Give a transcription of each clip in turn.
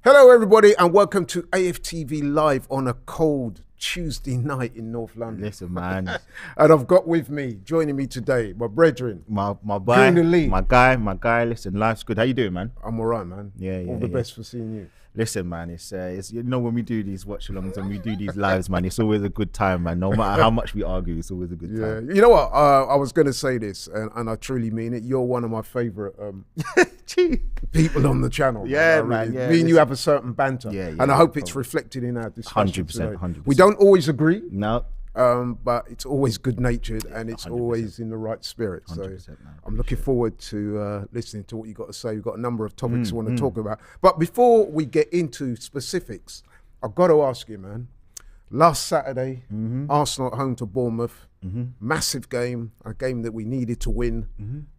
Hello, everybody, and welcome to AFTV Live on a cold Tuesday night in North London. Listen, man. And I've got with me, joining me today, my brethren. My boy, Green my guy. Listen, life's good. How you doing, man? I'm all right, man. Yeah. All the best for seeing you. Listen, man, it's you know, when we do these watch-alongs and we do these lives, man, it's always a good time, man. No matter how much we argue, it's always a good time. You know what? I was going to say this, and I truly mean it. You're one of my favourite people on the channel. Yeah, man. Yeah, me and you have a certain banter. Yeah, and I hope it's reflected in our discussion 100%, today. 100%. We don't always agree. No. But it's always good-natured and it's 100%. always in the right spirit. So 100%, man. I'm looking forward to listening to what you got to say. We've got a number of topics we want to talk about. But before we get into specifics, I've got to ask you, man. Last Saturday, Arsenal at home to Bournemouth, massive game, a game that we needed to win.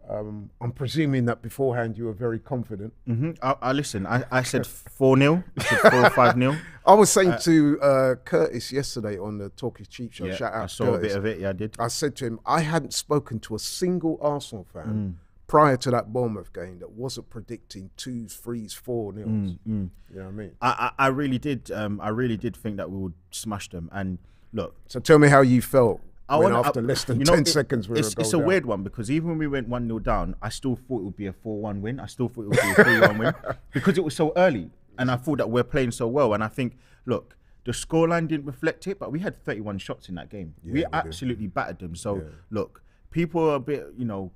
I'm presuming that beforehand you were very confident. I listen. I said 4-0. I said 4 or 5-0. I was saying to Curtis yesterday on the Talk is Cheap show, Yeah, shout out I to saw Curtis. a bit of it. Yeah, I did. I said to him, I hadn't spoken to a single Arsenal fan prior to that Bournemouth game that wasn't predicting 2s, 3s, 4-0s. You know what I mean? I really did. I really did think that we would smash them. And look, So tell me how you felt after I- less than you know, 10 seconds we were a goal It's a down. weird one because even when we went 1-0 down, I still thought it would be a 4-1 win. I still thought it would be a 3-1 win because it was so early. And I thought that we're playing so well. And I think, look, the scoreline didn't reflect it, but we had 31 shots in that game. We absolutely battered them. So, look, people are a bit, you know,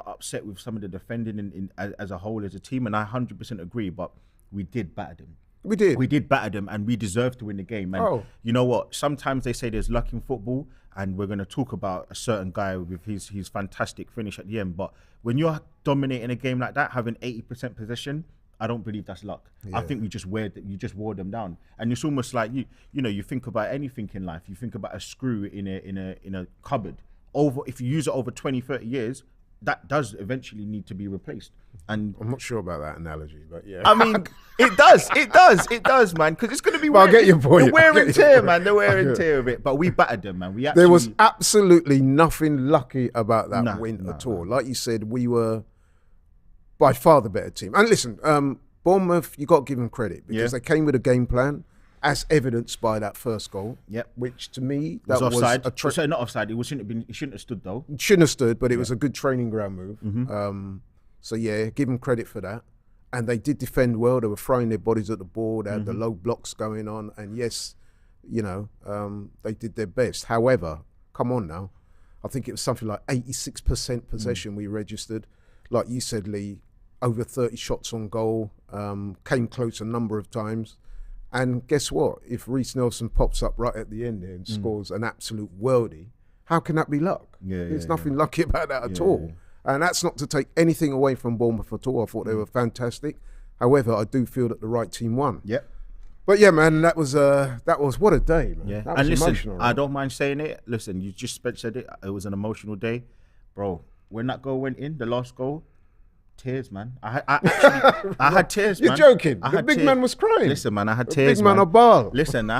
upset with some of the defending as a whole, as a team. And I 100% agree, but we did batter them. We did. We did batter them and we deserved to win the game. And you know what? Sometimes they say there's luck in football, and we're going to talk about a certain guy with his fantastic finish at the end. But when you're dominating a game like that, having 80% possession, I don't believe that's luck. I think you just wore them down. And it's almost like you know, you think about anything in life. You think about a screw in a cupboard. If you use it over 20, 30 years, that does eventually need to be replaced. And I'm not sure about that analogy, but yeah. I mean, it does, man, because it's going to be Well, I get your point. the wear and tear, man, the wear and tear of it. But we battered them, man. We actually, There was absolutely nothing lucky about that win no, at all. Like you said, we were by far the better team. And listen, Bournemouth, you got to give them credit because they came with a game plan, as evidenced by that first goal. Yep. Which to me, that was offside. was Sorry, not offside. It shouldn't have stood though. shouldn't have stood, but it was a good training ground move. So yeah, give them credit for that. And they did defend well. They were throwing their bodies at the ball. They had the low blocks going on. And yes, you know, they did their best. However, come on now. I think it was something like 86% possession we registered. Like you said, Lee, over 30 shots on goal, came close a number of times. And guess what? If Reiss Nelson pops up right at the end there and scores an absolute worldie, how can that be luck? There's nothing lucky about that at all. And that's not to take anything away from Bournemouth at all. I thought they were fantastic. However, I do feel that the right team won. Yep. But yeah, man, that was what a day, man. Yeah. That was And listen, emotional. I don't mind saying it. Listen, you just said it. It was an emotional day, bro. When that goal went in, the last goal, tears, man. I had tears, man. You're joking. I The had big tears. man was crying. Listen, man, I had The tears, big man man. a ball. Listen,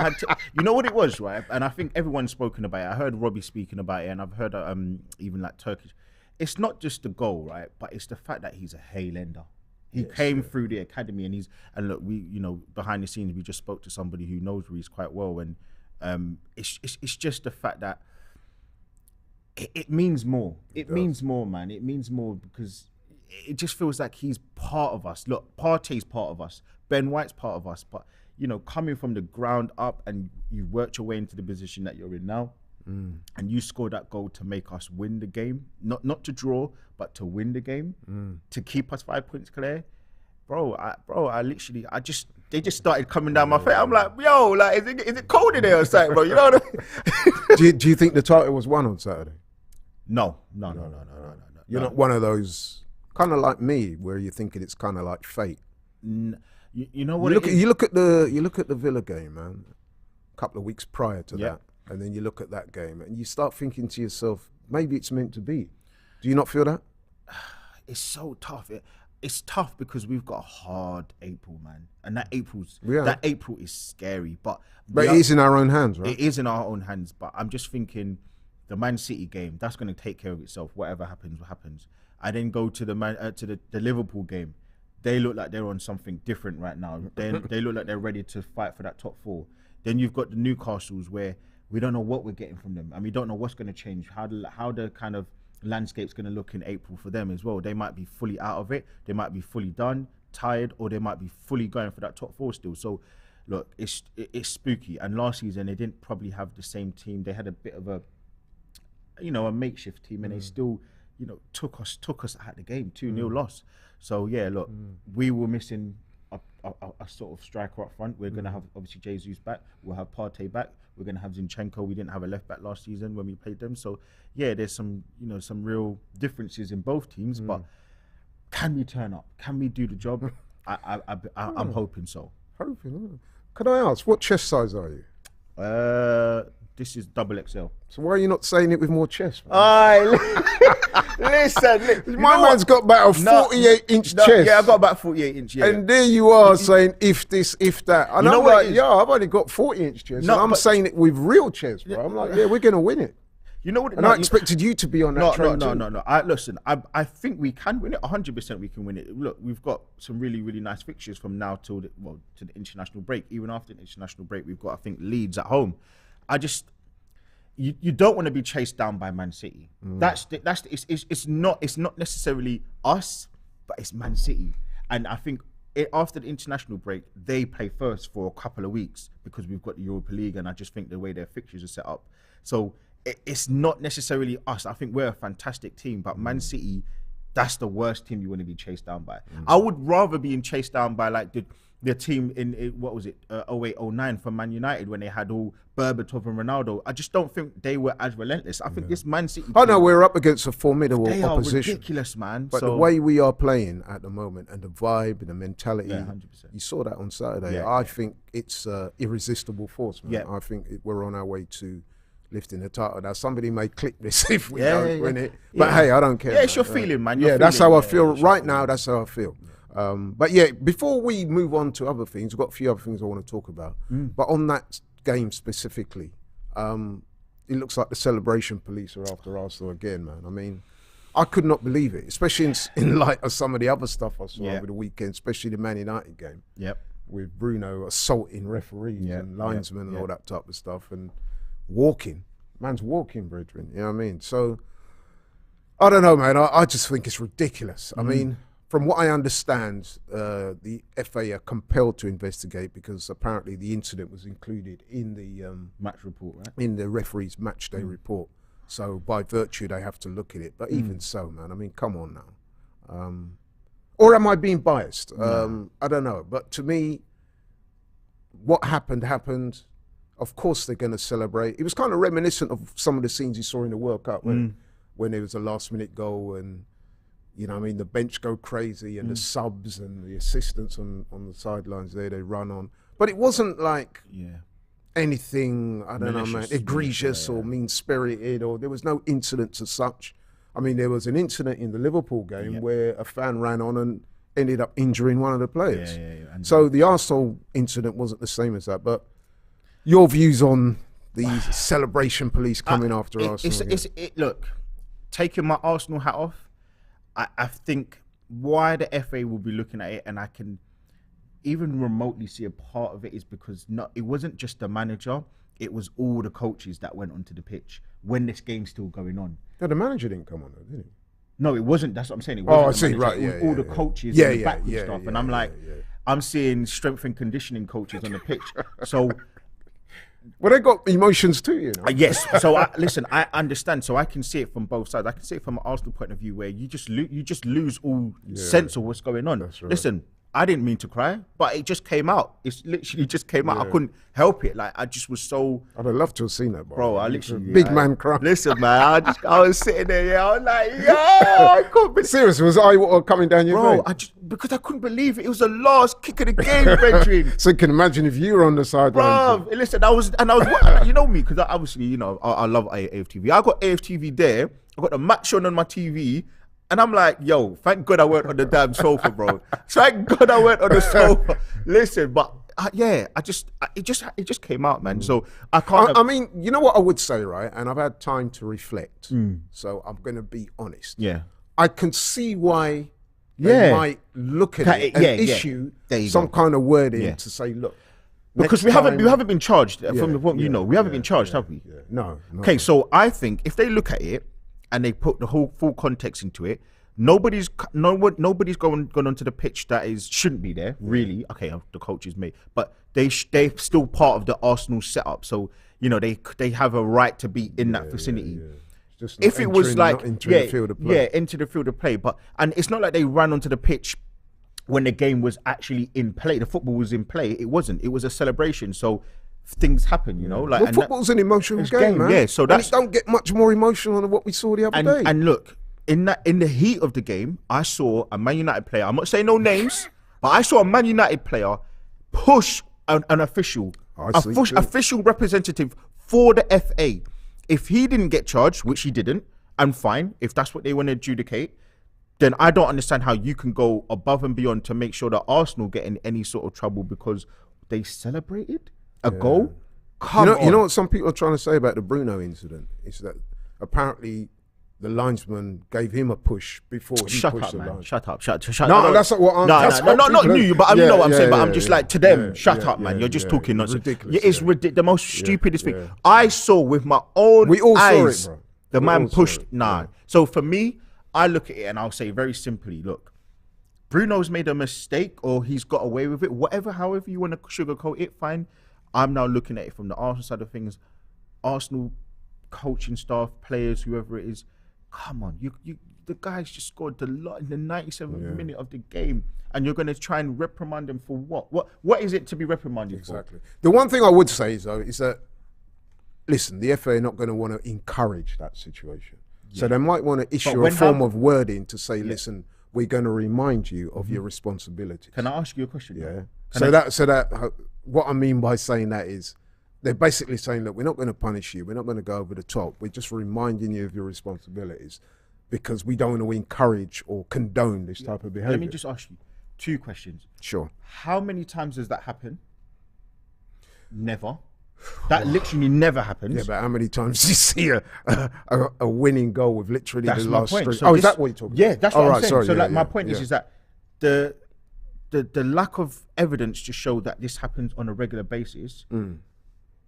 you know what it was, right? And I think everyone's spoken about it. I heard Robbie speaking about it, and I've heard even like Turkish. It's not just the goal, right? But it's the fact that he's a Haylender. He came through the academy, and look, we, you know, behind the scenes, we just spoke to somebody who knows Reiss quite well, and it's just the fact that it means more. It means more, man. It means more because it just feels like he's part of us. Look, Partey's part of us. Ben White's part of us. But, you know, coming from the ground up and you worked your way into the position that you're in now, and you scored that goal to make us win the game, not to draw, but to win the game, to keep us 5 points clear. They just started coming down my face. I'm like, yo, like, is it cold in there or something, bro? You know what I mean? do you think the title was won on Saturday? No. You're not one of those, kind of like me, where you're thinking it's kind of like fate. You know what? You look at the Villa game, man. A couple of weeks prior to that, and then you look at that game, and you start thinking to yourself, maybe it's meant to be. Do you not feel that? It's so tough. It's tough because we've got a hard April, man, and that April is scary. But it is in our own hands, right? It is in our own hands. But I'm just thinking, the Man City game, that's going to take care of itself. Whatever happens, happens. I then go to the Liverpool game. they look like they're on something different right now. They look like they're ready to fight for that top 4. Then you've got the Newcastles where we don't know what we're getting from them, and we don't know what's going to change, how the kind of landscape's going to look in April for them as well. They might be fully out of it, they might be fully done, tired, or they might be fully going for that top 4 still. So look, it's spooky. And last season they didn't probably have the same team. They had a bit of a makeshift team, and they still took us at the game. 2-0 loss. So yeah, look, we were missing a sort of striker up front. We're gonna have obviously Jesus back, we'll have Partey back, we're gonna have Zinchenko. We didn't have a left back last season when we played them. So yeah, there's some real differences in both teams, but can we turn up? Can we do the job? I'm hoping so. Hoping. Can I ask, what chest size are you? This is XXL. So why are you not saying it with more chest, man? Listen, my man's got about a 48-inch chest. Yeah, I've got about 48-inch. Yeah. And there you are saying if this, if that. And I'm like, I've only got 40-inch chest. No, and I'm saying it with real chest, bro. I'm like, we're gonna win it. You know what? And I expected you to be on that train too. No. I think we can win it. 100% we can win it. Look, we've got some really, really nice fixtures from now to the international break. Even after the international break, we've got, I think, Leeds at home. You don't want to be chased down by Man City. It's not necessarily us, but it's Man City. And I think after the international break, they play first for a couple of weeks because we've got the Europa League, and I just think the way their fixtures are set up. So it's not necessarily us. I think we're a fantastic team, but Man City, that's the worst team you want to be chased down by. I would rather be chased down by like the team in what was it, 08-09 from Man United when they had all Berbatov and Ronaldo. I just don't think they were as relentless. I think this Man City team, I know we're up against a formidable they opposition. Are ridiculous, man. But the way we are playing at the moment and the vibe and the mentality, 100%. You saw that on Saturday. Yeah. I think it's irresistible force, man. Yeah. I think we're on our way to lifting the title. Now, somebody may clip this if we don't win it. But hey, I don't care. Yeah, it's your feeling, man. That's how I feel. Right now, that's how I feel. But yeah, before we move on to other things, we've got a few other things I want to talk about. But on that game specifically, it looks like the celebration police are after Arsenal again, man. I mean, I could not believe it, especially in light of some of the other stuff I saw over the weekend, especially the Man United game. Yep. With Bruno assaulting referees and linesmen and all that type of stuff, and man's walking, brethren. You know what I mean? So, I don't know, man. I just think it's ridiculous. I mean, from what I understand, the FA are compelled to investigate because apparently the incident was included in the match report, right? In the referee's match day report. So by virtue, they have to look at it. But even so, man, I mean, come on now. Or am I being biased? I don't know. But to me, what happened. Of course, they're going to celebrate. It was kind of reminiscent of some of the scenes you saw in the World Cup when there was a last-minute goal and, you know, I mean, the bench go crazy and the subs and the assistants on the sidelines there, they run on. But it wasn't like anything, I don't know, man, egregious or mean-spirited, or there was no incidents as such. I mean, there was an incident in the Liverpool game where a fan ran on and ended up injuring one of the players. So the Arsenal incident wasn't the same as that. But your views on the celebration police coming after Arsenal? Look, taking my Arsenal hat off, I think why the FA will be looking at it, and I can even remotely see a part of it, is because it wasn't just the manager, it was all the coaches that went onto the pitch when this game's still going on. No, the manager didn't come on though, did he? No, it wasn't. That's what I'm saying. It wasn't I see, right, it was all the coaches in the back and stuff. And I'm like, I'm seeing strength and conditioning coaches on the pitch. So... Well, they got emotions too, you know. Yes. So listen, I understand. So I can see it from both sides. I can see it from an Arsenal point of view, where you just lose all sense of what's going on. That's right. Listen, I didn't mean to cry, but it just came out. It's literally just came out. I couldn't help it. Like, I just was so... I'd have loved to have seen that, bro. I literally... Big man cry. Listen, man, I was sitting there, I was like, I couldn't believe... Seriously, was eye water coming down your face? Because I couldn't believe it. It was the last kick of the game, Benjamin. So you can imagine if you were on the sidelines. Bro, listen, I was you know me, because obviously, you know, I love AFTV. I got AFTV there. I got the match on my TV. And I'm like, yo, thank God I weren't on the damn sofa, bro. Thank God I weren't on the sofa. Listen, but it just came out, man. So I can't. I mean, you know what I would say, right? And I've had time to reflect. So I'm going to be honest. Yeah. I can see why they might look at it and issue some kind of wording to say, look. Because we haven't been charged from what you know. We haven't been charged, have we? Yeah. No. Okay, so I think if they look at it and they put the whole full context into it, nobody's gone onto the pitch that shouldn't be there. Really, okay, the coaches may, but they're still part of the Arsenal setup. So you know they have a right to be in that vicinity. Just if it was like the field of play. into the field of play, and it's not like they ran onto the pitch when the game was actually in play. The football was in play. It wasn't. It was a celebration. So things happen, you know. Like, well, football's an emotional game, man. Yeah, so that's, and it don't get much more emotional than what we saw the other day. And look, in the heat of the game, I saw a Man United player. I'm not saying no names, but I saw a Man United player push an official, official representative for the FA. If he didn't get charged, which he didn't, and fine, if that's what they want to adjudicate, then I don't understand how you can go above and beyond to make sure that Arsenal get in any sort of trouble because they celebrated a goal. You know what some people are trying to say about the Bruno incident is that apparently the linesman gave him a push before he pushed the line. Shut up. No, that's not what I'm. Not you, but you know what I'm saying. But I'm just like to them. Shut up, man. You're just talking nonsense. Ridiculous. It's the most stupidest thing I saw with my own eyes. We all saw it, bro. The man pushed. So for me, I look at it and I'll say very simply, look, Bruno's made a mistake or he's got away with it, however you want to sugarcoat it, fine. I'm now looking at it from the Arsenal side of things. Arsenal coaching staff, players, whoever it is, come on, the guys just scored the lot in the 97th minute of the game, and you're going to try and reprimand them for what? What is it to be reprimanded for? Exactly. The one thing I would say is that, listen, the FA are not going to want to encourage that situation. So they might want to issue a form of wording to say, listen, we're going to remind you of your responsibilities. Can I ask you a question? Yeah. So that what I mean by saying that is they're basically saying, look, we're not going to punish you. We're not going to go over the top. We're just reminding you of your responsibilities because we don't want to encourage or condone this type of behavior. Let me just ask you 2 questions. Sure. How many times does that happen? Never. That literally never happens. Yeah, but how many times do you see a winning goal with literally the last point. streak? So is that what you're talking about? Yeah, that's what I'm saying. Sorry, so my point is that the lack of evidence to show that this happens on a regular basis,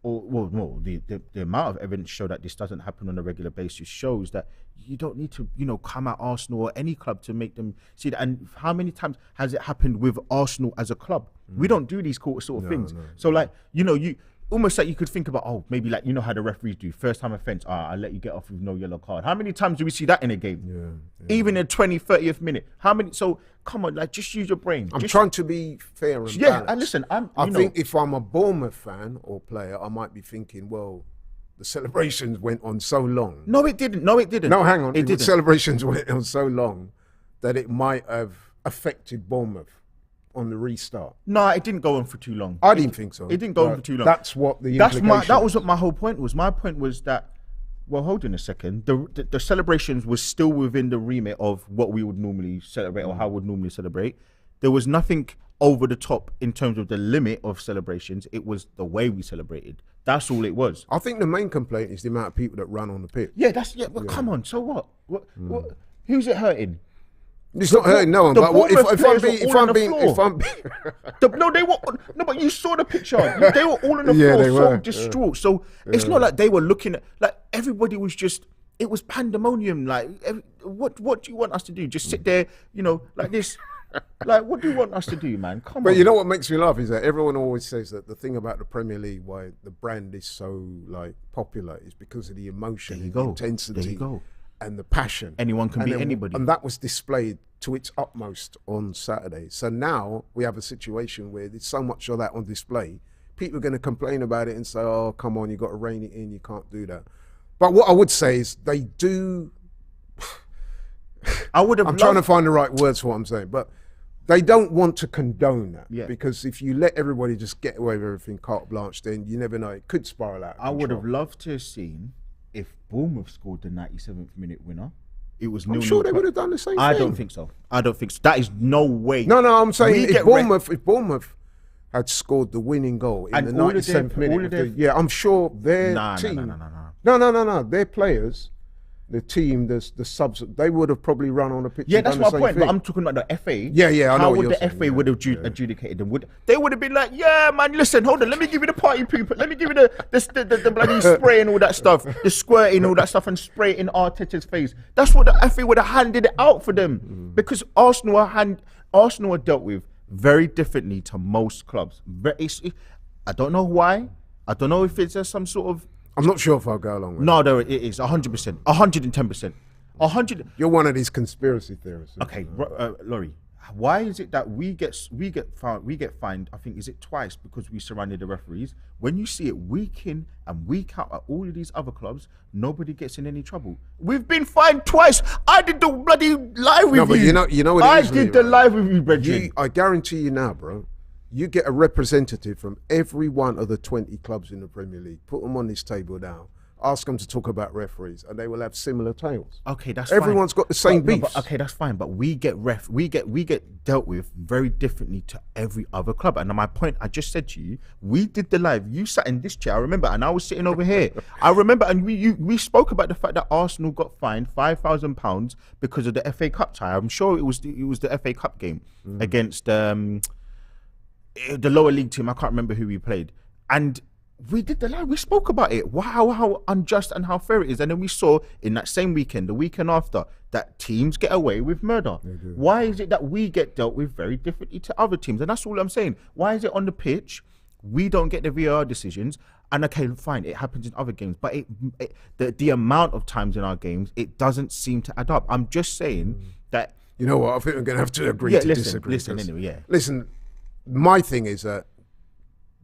or the amount of evidence to show that this doesn't happen on a regular basis shows that you don't need to, come at Arsenal or any club to make them see that. And how many times has it happened with Arsenal as a club? We don't do these sort of things. So like, you almost like you could think about, maybe like, how the referees do, first time offence, I'll let you get off with no yellow card. How many times do we see that in a game? Even in the 20th, 30th minute. How many? So come on, like, just use your brain. I'm trying to be fair and balanced. And listen, I think if I'm a Bournemouth fan or player, I might be thinking, well, the celebrations went on so long. No, it didn't. No, hang on. The celebrations went on so long that it might have affected Bournemouth on the restart. No, it didn't go on for too long. I didn't think so. It didn't go on for too long. That's what the implication that was what my whole point was. My point was that, well, hold on a second. The celebrations was still within the remit of what we would normally celebrate or how we would normally celebrate. There was nothing over the top in terms of the limit of celebrations. It was the way we celebrated. That's all it was. I think the main complaint is the amount of people that run on the pitch. Well, come on. So what? What? Who's it hurting? It's not hurting no one, but if I'm being, but you saw the picture. They were all on the floor, so distraught. So it's not like they were looking at, like, everybody was just, it was pandemonium. Like, what do you want us to do? Just sit there, like this? Like, what do you want us to do, man? Come on. But you know what makes me laugh is that everyone always says that the thing about the Premier League, why the brand is so like popular, is because of the emotion, the intensity, and the passion. Anyone can beat anybody. And that was displayed to its utmost on Saturday. So now we have a situation where there's so much of that on display. People are going to complain about it and say, oh, come on, you got to rein it in. You can't do that. But what I would say is they do. I'm trying to find the right words for what I'm saying, but they don't want to condone that. Yeah. Because if you let everybody just get away with everything carte blanche, then you never know. It could spiral out. I would have loved to have seen if Bournemouth scored the 97th minute winner. It was I'm sure they would have done the same thing. I don't think so. That is no way. No, I'm saying if Bournemouth had scored the winning goal in the 97th minute, I'm sure their team. No. Their players the team, the subs, they would have probably run on the pitch. Yeah, and that's done my the same point. thing. But I'm talking about the FA. Yeah, I know How what would you're the saying, FA would have yeah. adjudicated them? They would have been like, yeah, man, listen, hold on, let me give you the party people, let me give you the bloody spray and all that stuff, the squirting, all that stuff, and spray it in Arteta's face. That's what the FA would have handed it out for them, because Arsenal are dealt with very differently to most clubs. I don't know why. I don't know if it's some sort of. I'm not sure if I'll go along with No, there it is 100%, 110%, 100. You're one of these conspiracy theorists. Okay, Laurie, why is it that we get fined? I think is it twice because we surrounded the referees. When you see it week in and week out at all of these other clubs, nobody gets in any trouble. We've been fined twice. I did the bloody live with you. No, but you know what it is, I did the live with you, brethren. I guarantee you now, bro. You get a representative from every one of the 20 clubs in the Premier League. Put them on this table now. Ask them to talk about referees, and they will have similar tales. Okay, that's Everyone's fine. got the same beefs. Okay, that's fine. But we get dealt with very differently to every other club. And my point, I just said to you, we did the live. You sat in this chair, I remember, and I was sitting over here. I remember, and we spoke about the fact that Arsenal got fined £5,000 because of the FA Cup tie. I'm sure it was the FA Cup game against the lower league team. I can't remember who we played, and we did the live. We spoke about it. Wow, how unjust and how fair it is. And then we saw in that same weekend, the weekend after, that teams get away with murder. Why is it that we get dealt with very differently to other teams? And that's all I'm saying. Why is it on the pitch we don't get the VAR decisions? And okay, fine, it happens in other games, but the amount of times in our games, it doesn't seem to add up. I'm just saying that. You know what? I think we're going to have to agree to disagree. Listen, my thing is that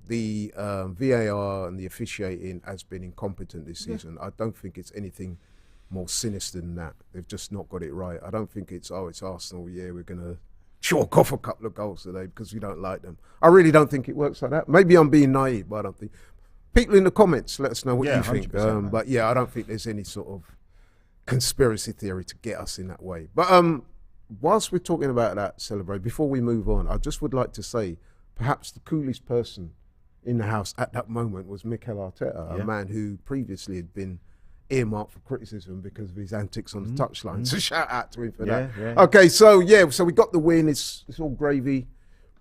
the VAR and the officiating has been incompetent this season. I don't think it's anything more sinister than that. They've just not got it right. I don't think it's Arsenal, yeah, we're going to chalk off a couple of goals today because we don't like them. I really don't think it works like that. Maybe I'm being naive, but I don't think. People in the comments, let us know what you think. But yeah, I don't think there's any sort of conspiracy theory to get us in that way. But whilst we're talking about that celebration, before we move on, I just would like to say perhaps the coolest person in the house at that moment was Mikel Arteta, a man who previously had been earmarked for criticism because of his antics on the touchline. So shout out to him for that. Okay, so we got the win. It's all gravy,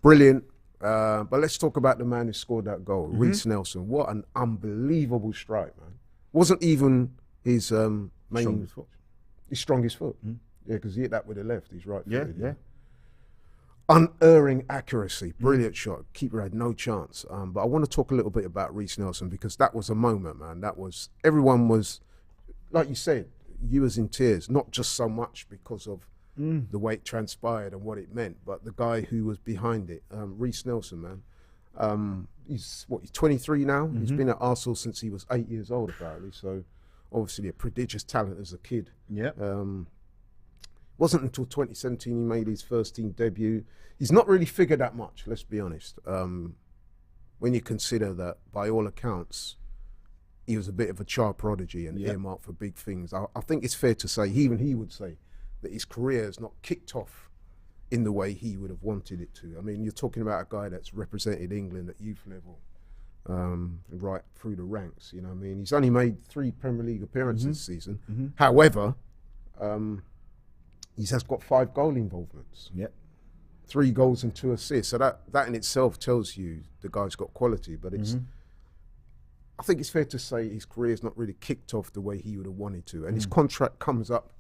brilliant. But let's talk about the man who scored that goal, Reiss Nelson. What an unbelievable strike, man! Wasn't even his strongest foot. Yeah, because he hit that with the left. He's right. Yeah. Unerring accuracy, brilliant shot. Keeper had no chance. But I want to talk a little bit about Reiss Nelson because that was a moment, man. Everyone was, like you said, you was in tears. Not just so much because of the way it transpired and what it meant, but the guy who was behind it, Reiss Nelson, man. He's 23 now. He's been at Arsenal since he was 8 years old, apparently. So obviously a prodigious talent as a kid. Yeah. Wasn't until 2017 he made his first team debut. He's not really figured that much, let's be honest. When you consider that, by all accounts, he was a bit of a child prodigy and earmarked for big things. I think it's fair to say, even he would say, that his career has not kicked off in the way he would have wanted it to. I mean, you're talking about a guy that's represented England at youth level, right through the ranks. You know what I mean? He's only made 3 Premier League appearances this season. However, he has got 5 goal involvements. 3 goals and 2 assists. So that in itself tells you the guy's got quality. But it's, I think it's fair to say his career's not really kicked off the way he would have wanted to. And his contract comes up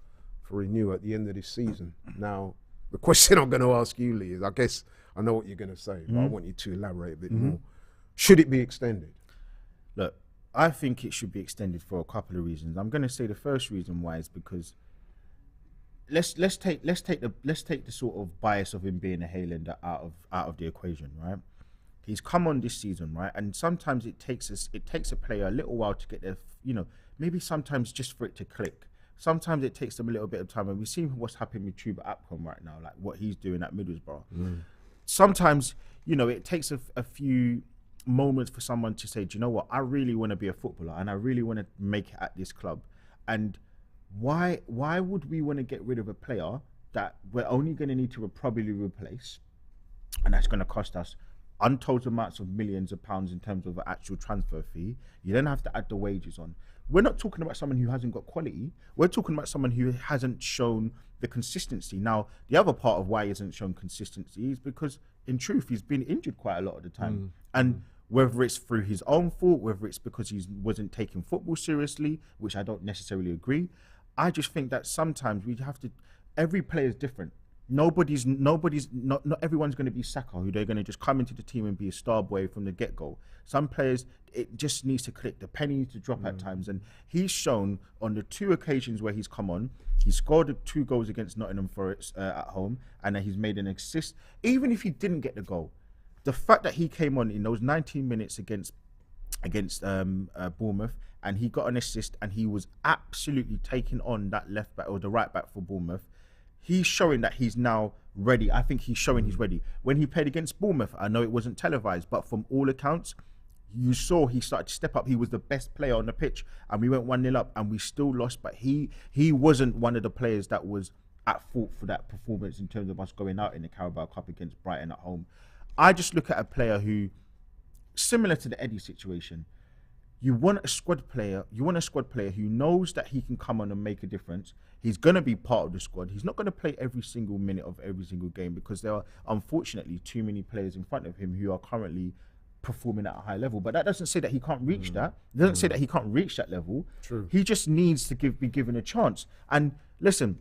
for renewal at the end of this season. Now, the question I'm going to ask you, Lee, is I guess I know what you're going to say, but I want you to elaborate a bit more. Should it be extended? Look, I think it should be extended for a couple of reasons. I'm going to say the first reason why is because let's take the sort of bias of him being a Haylender out of the equation, right? He's come on this season, right? And sometimes it takes a player a little while to get there, maybe sometimes just for it to click. Sometimes it takes them a little bit of time, and we've seen what's happening with Chuba Akpom right now, like what he's doing at Middlesbrough. Sometimes, it takes a few moments for someone to say, do you know what, I really want to be a footballer and I really want to make it at this club. And why would we want to get rid of a player that we're only going to need to probably replace, and that's going to cost us untold amounts of millions of pounds in terms of an actual transfer fee. You then have to add the wages on. We're not talking about someone who hasn't got quality. We're talking about someone who hasn't shown the consistency. Now, the other part of why he hasn't shown consistency is because, in truth, he's been injured quite a lot of the time. And whether it's through his own fault, whether it's because he wasn't taking football seriously, which I don't necessarily agree, I just think that sometimes we have to, every player is different. Not everyone's going to be Saka, who they're going to just come into the team and be a star boy from the get-go. Some players, it just needs to click. The penny needs to drop at times. And he's shown on the 2 occasions where he's come on, he scored 2 goals against Nottingham Forest at home, and then he's made an assist. Even if he didn't get the goal, the fact that he came on in those 19 minutes against Bournemouth, and he got an assist, and he was absolutely taking on that left back or the right back for Bournemouth. He's showing that he's now ready. I think he's showing he's ready. When he played against Bournemouth, I know it wasn't televised, but from all accounts, you saw he started to step up. He was the best player on the pitch, and we went 1-0 up, and we still lost. But he wasn't one of the players that was at fault for that performance in terms of us going out in the Carabao Cup against Brighton at home. I just look at a player who, similar to the Eddie situation, you want a squad player who knows that he can come on and make a difference. He's going to be part of the squad. He's not going to play every single minute of every single game because there are, unfortunately, too many players in front of him who are currently performing at a high level. But that doesn't say that he can't reach that. It doesn't say that he can't reach that level. True. He just needs to be given a chance. And listen,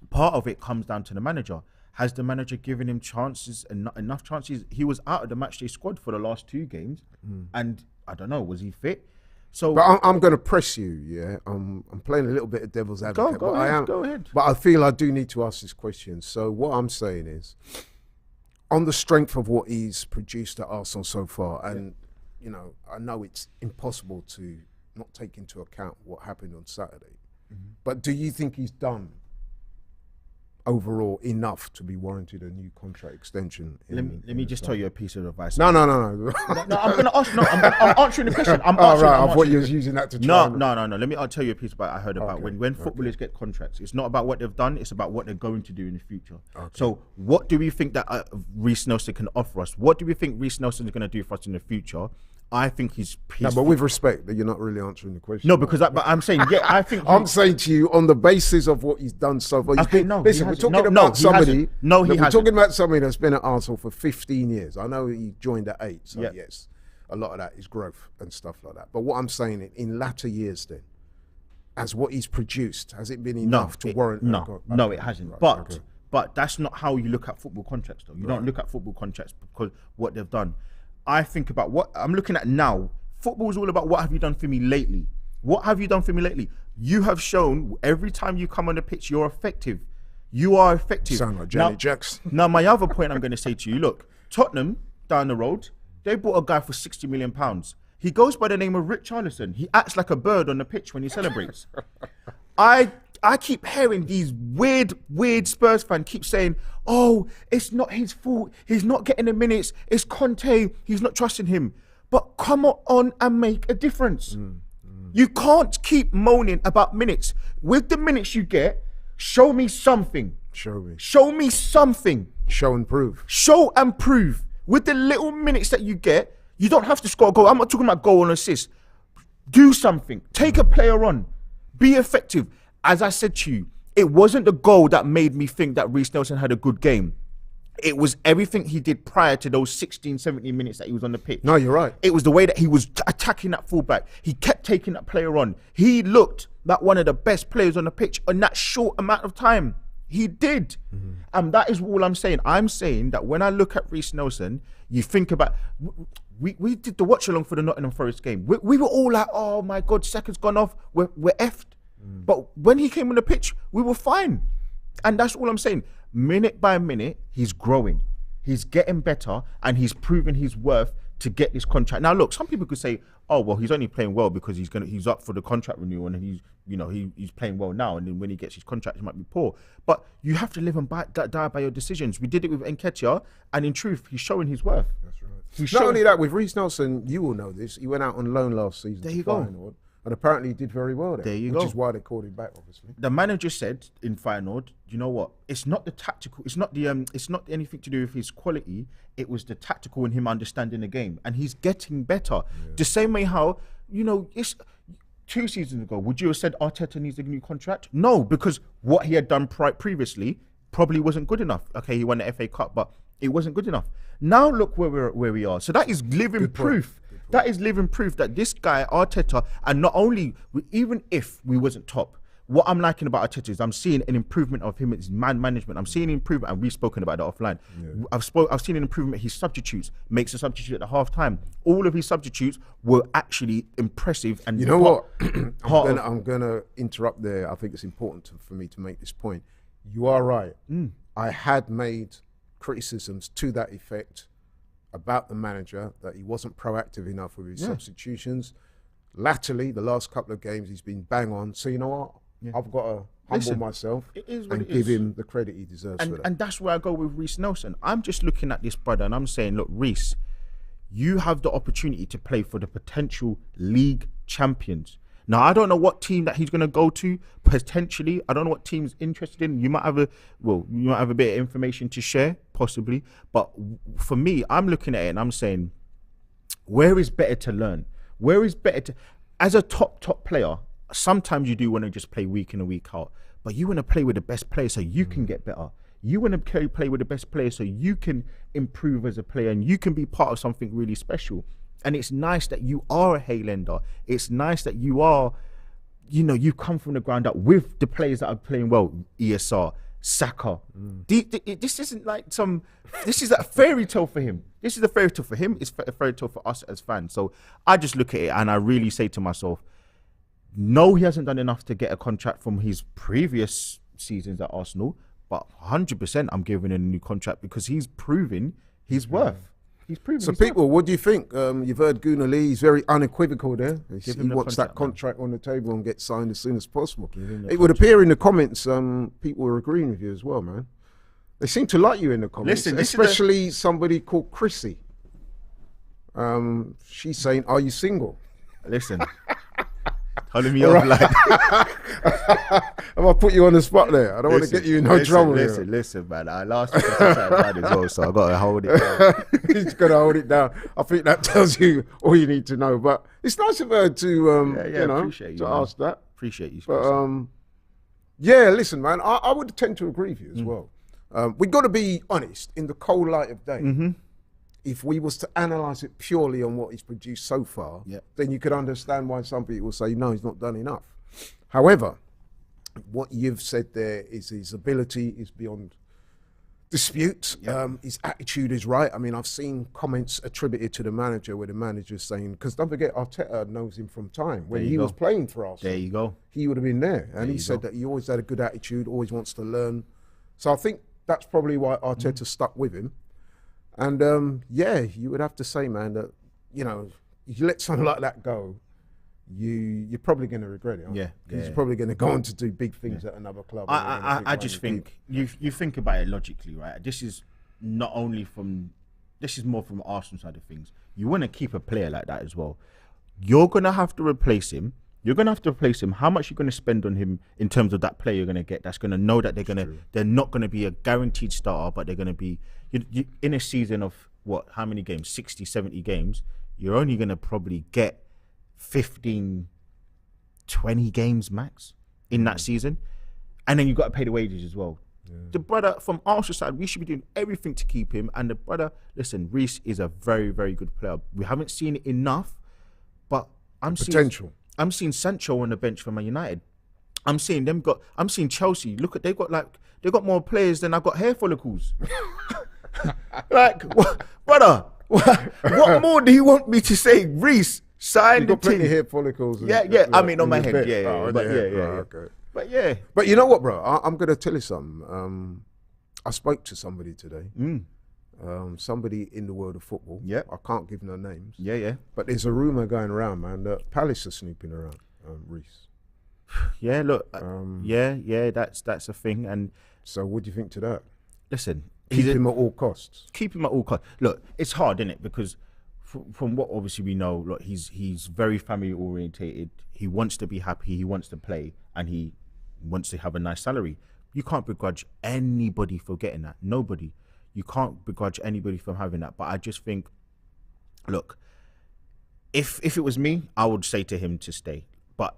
part of it comes down to the manager. Has the manager given him chances and not enough chances? He was out of the matchday squad for the last 2 games, and I don't know, was he fit? So, but I'm going to press you. Yeah, I'm playing a little bit of devil's advocate. Go ahead. But I feel I do need to ask this question. So what I'm saying is, on the strength of what he's produced at Arsenal so far, and you know, I know it's impossible to not take into account what happened on Saturday. But do you think he's done overall enough to be warranted a new contract extension? Let me just tell you a piece of advice. No. No, I'm going to ask. I'm answering the question. I thought you was using that to try. No. Let me. I'll tell you a piece I heard about when footballers get contracts. It's not about what they've done. It's about what they're going to do in the future. Okay. So, what do we think that Reiss Nelson can offer us? What do we think Reiss Nelson is going to do for us in the future? I think he's no, but with respect, that you're not really answering the question. No, because but I'm saying, I think I'm saying to you on the basis of what he's done so far. Listen, we're talking about somebody. We're talking about somebody that's been at Arsenal for 15 years. I know he joined at 8, so yes, a lot of that is growth and stuff like that. But what I'm saying in latter years, then, as what he's produced, has it been enough to warrant? No, it hasn't. Right, but that's not how you look at football contracts, though. You don't look at football contracts because what they've done. I think about what I'm looking at now. Football is all about what have you done for me lately? What have you done for me lately? You have shown every time you come on the pitch, you're effective. You are effective. Sound like Janet Jackson. Now, my other point I'm going to say to you, look, Tottenham down the road, they bought a guy for £60 million. He goes by the name of Richarlison. He acts like a bird on the pitch when he celebrates. I keep hearing these weird Spurs fans keep saying, oh, it's not his fault. He's not getting the minutes. It's Conte. He's not trusting him. But come on and make a difference. You can't keep moaning about minutes. With the minutes you get, show me something. Show me something. Show and prove. Show and prove. With the little minutes that you get, you don't have to score a goal. I'm not talking about goal and assist. Do something. Take a player on. Be effective. As I said to you, it wasn't the goal that made me think that Reiss Nelson had a good game. It was everything he did prior to those 16, 17 minutes that he was on the pitch. No, you're right. It was the way that he was attacking that fullback. He kept taking that player on. He looked like one of the best players on the pitch in that short amount of time. He did. And that is all I'm saying. I'm saying that when I look at Reiss Nelson, you think about... We did the watch along for the Nottingham Forest game. We were all like, oh my God, Saka's gone off. We're effed. But when he came on the pitch, we were fine. And that's all I'm saying. Minute by minute, he's growing. He's getting better, and he's proving his worth to get this contract. Now, look, some people could say, oh, well, he's only playing well because he's up for the contract renewal and he's playing well now, and then when he gets his contract, he might be poor. But you have to live and die by your decisions. We did it with Nketiah, and in truth, he's showing his worth. That's right. Not only that, with Reiss Nelson, you will know this, he went out on loan last season. There you go. And apparently he did very well there. There you which go. is why they called him back, obviously. The manager said in Feyenoord, you know what? It's not the tactical. It's not anything to do with his quality. It was the tactical and him understanding the game, and he's getting better. The same way how it's 2 seasons ago. Would you have said Arteta needs a new contract? No, because what he had done previously probably wasn't good enough. Okay, he won the FA Cup, but it wasn't good enough. Now look where we are. So that is living proof. That is living proof that this guy Arteta, and not only even if we wasn't top, what I'm liking about Arteta is I'm seeing an improvement of him, his man management. I'm seeing an improvement, and we've spoken about that offline. Yeah. I've seen an improvement. His substitutes, makes a substitute at the half time. All of his substitutes were actually impressive. And you know what? I'm gonna interrupt there. I think it's important for me to make this point. You are right. I had made criticisms to that effect about the manager, that he wasn't proactive enough with his substitutions. Latterly, the last couple of games, he's been bang on. So you know what? I've got to humble myself and give him the credit he deserves for that. And that's where I go with Reiss Nelson. I'm just looking at this brother and I'm saying, look, Reiss, you have the opportunity to play for the potential league champions. Now, I don't know what team that he's going to go to, potentially. I don't know what team's interested in. You might have a bit of information to share, possibly. But for me, I'm looking at it and I'm saying, where is better to learn? Where is better to... As a top player, sometimes you do want to just play week in and week out. But you want to play with the best players so you can get better. You want to play with the best players so you can improve as a player and you can be part of something really special. And it's nice that you are a Haylender. It's nice that you are, you've come from the ground up with the players that are playing well. ESR, Saka. This isn't like this is a fairy tale for him. This is a fairy tale for him. It's a fairy tale for us as fans. So I just look at it and I really say to myself, no, he hasn't done enough to get a contract from his previous seasons at Arsenal, but 100% I'm giving him a new contract because he's proving his worth. He's proven. So people, what do you think? You've heard Gunnar Lee, he's very unequivocal there. He wants that contract on the table and get signed as soon as possible. It would appear in the comments, people were agreeing with you as well, man. They seem to like you in the comments, especially somebody called Chrissy. She's saying, are you single? Listen. Telling me off like I'm gonna put you on the spot there. I don't want to get you in no trouble. Listen, man. I last week I said bad as well, so I gotta hold it down. He's gotta hold it down. I think that tells you all you need to know. But it's nice of her to ask that. Appreciate you. But listen, man. I would tend to agree with you as well. We've got to be honest. In the cold light of day, if we was to analyse it purely on what he's produced so far, then you could understand why some people say, no, he's not done enough. However, what you've said there is his ability is beyond dispute. His attitude is right. I mean, I've seen comments attributed to the manager where the manager's saying, because don't forget, Arteta knows him from time. When he was playing for Arsenal, there you go. He would have been there. And he said that he always had a good attitude, always wants to learn. So I think that's probably why Arteta stuck with him. And you would have to say, man, that if you let someone like that go, you're probably going to regret it. He's probably going to go on to do big things at another club. I just think you think about it logically, right? This is more from Arsenal side of things. You want to keep a player like that as well. You're going to have to replace him. How much you're going to spend on him in terms of that player you're going to get? That's going to know that they're not going to be a guaranteed starter, but they're going to be in a season of how many games? 60, 70 games. You're only going to probably get 15, 20 games max in that season, and then you've got to pay the wages as well. The brother from Arsenal side, we should be doing everything to keep him. And the brother, listen, Reiss is a very, very good player. We haven't seen it enough, but I'm seeing Sancho on the bench for Man United. I'm seeing Chelsea. Look at they've got more players than I've got hair follicles. Brother, what more do you want me to say? Reiss signed the plenty of hair follicles. I mean on my head. Okay. But you know what, bro? I'm gonna tell you something. I spoke to somebody today. Somebody in the world of football. I can't give no names. But there's a rumor going around, man, that Palace are snooping around Reiss. That's a thing. And so, what do you think to that? Listen, keep him at all costs. Keep him at all costs. Look, it's hard, isn't it? Because from what obviously we know, look, he's very family orientated. He wants to be happy. He wants to play, and he wants to have a nice salary. You can't begrudge anybody for getting that. Nobody. You can't begrudge anybody from having that. But I just think, look, if it was me, I would say to him to stay. But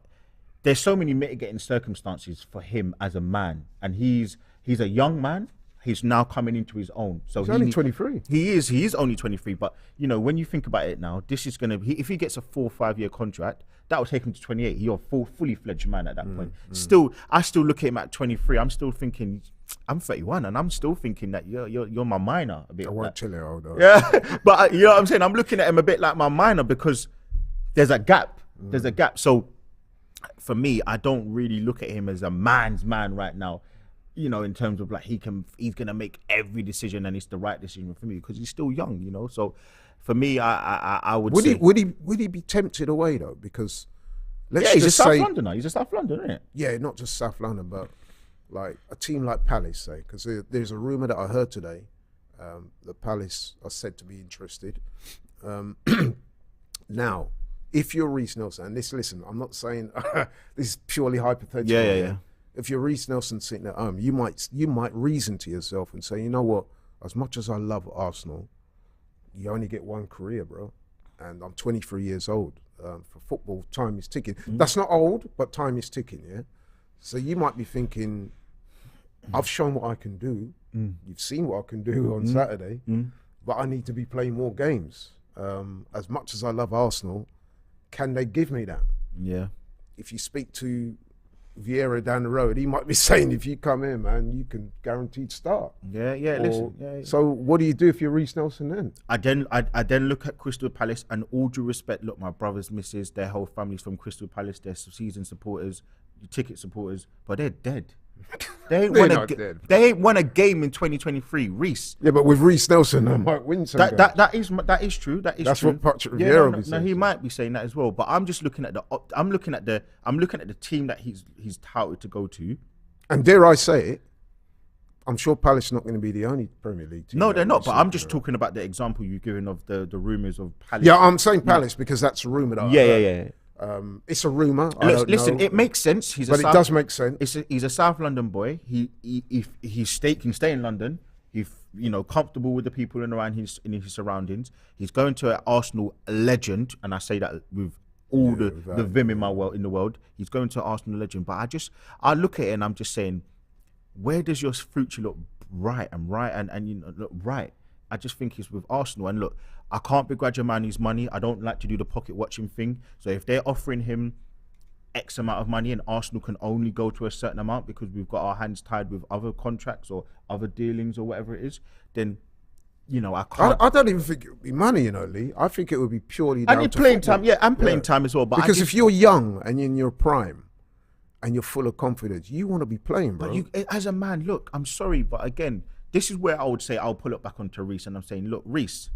there's so many mitigating circumstances for him as a man, and he's a young man. He's now coming into his own. So he's only 23. He is only 23. But you know, when you think about it now, this is gonna be, if he gets a 4 or 5 year contract, that will take him to 28. You're a fully fledged man at that point. Still, I still look at him at 23. I'm still thinking, I'm 31, and I'm still thinking that you're my minor a bit. I won't chill it, older. Yeah, but you know what I'm saying. I'm looking at him a bit like my minor because there's a gap. There's a gap. So for me, I don't really look at him as a man's man right now. You know, in terms of like he's gonna make every decision, and it's the right decision for me because he's still young. You know, so for me, I would say, would he be tempted away though? Because he's a South Londoner. He's a South Londoner, isn't it? Yeah, not just South London, but like a team like Palace, say, because there's a rumor that I heard today that Palace are said to be interested. Now, if you're Reiss Nelson, and listen, I'm not saying this is purely hypothetical. Yeah. If you're Reiss Nelson sitting at home, you might reason to yourself and say, you know what? As much as I love Arsenal, you only get one career, bro. And I'm 23 years old. For football, time is ticking. That's not old, but time is ticking, yeah? So you might be thinking, I've shown what I can do. You've seen what I can do on Saturday, but I need to be playing more games. As much as I love Arsenal, can they give me that? Yeah. If you speak to Vieira down the road, he might be saying, if you come in, man, you can guaranteed start. Listen. So what do you do if you're Reiss Nelson then? I then look at Crystal Palace, and all due respect, look, my brothers, missus, their whole families from Crystal Palace, they're season supporters, ticket supporters, but they're dead. They ain't won a game in 2023. Reiss. Yeah, but with Reiss Nelson, they might win some games. That is true. That's true. what Patrick Vieira will be saying. No, he might be saying that as well. But I'm just looking at the team that he's touted to go to. And dare I say it, I'm sure Palace not going to be the only Premier League team. No, they're not. But I'm just talking about the example you've given of the rumours of Palace. Yeah, I'm saying Palace because that's a rumour. Yeah. It's a rumour. Listen, it makes sense. It does make sense. He's a South London boy. He can stay in London. He's comfortable with the people around in his surroundings. He's going to an Arsenal legend, and I say that with all the vim in the world. He's going to an Arsenal legend. But I look at it and I'm just saying, where does your future look right and look right? I just think it's with Arsenal. And look, I can't begrudge a man his money. I don't like to do the pocket watching thing. So if they're offering him X amount of money and Arsenal can only go to a certain amount because we've got our hands tied with other contracts or other dealings or whatever it is, then, I can't. I don't even think it would be money, Lee. I think it would be purely down to playing football. time. Yeah, and playing time as well. But because if you're young and in your prime and you're full of confidence, you want to be playing, bro. But as a man, look, I'm sorry, but again, this is where I would say I'll pull it back onto Reiss, and I'm saying, look, Reiss,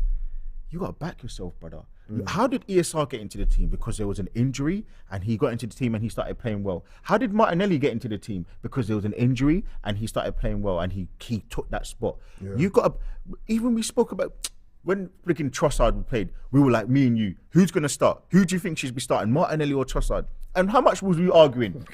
you got to back yourself, brother. How did ESR get into the team? Because there was an injury and he got into the team and he started playing well. How did Martinelli get into the team? Because there was an injury and he started playing well and he took that spot. Yeah. You got to, even we spoke about when freaking Trossard played, we were like, me and you, who's going to start? Who do you think should be starting, Martinelli or Trossard? And how much was we arguing?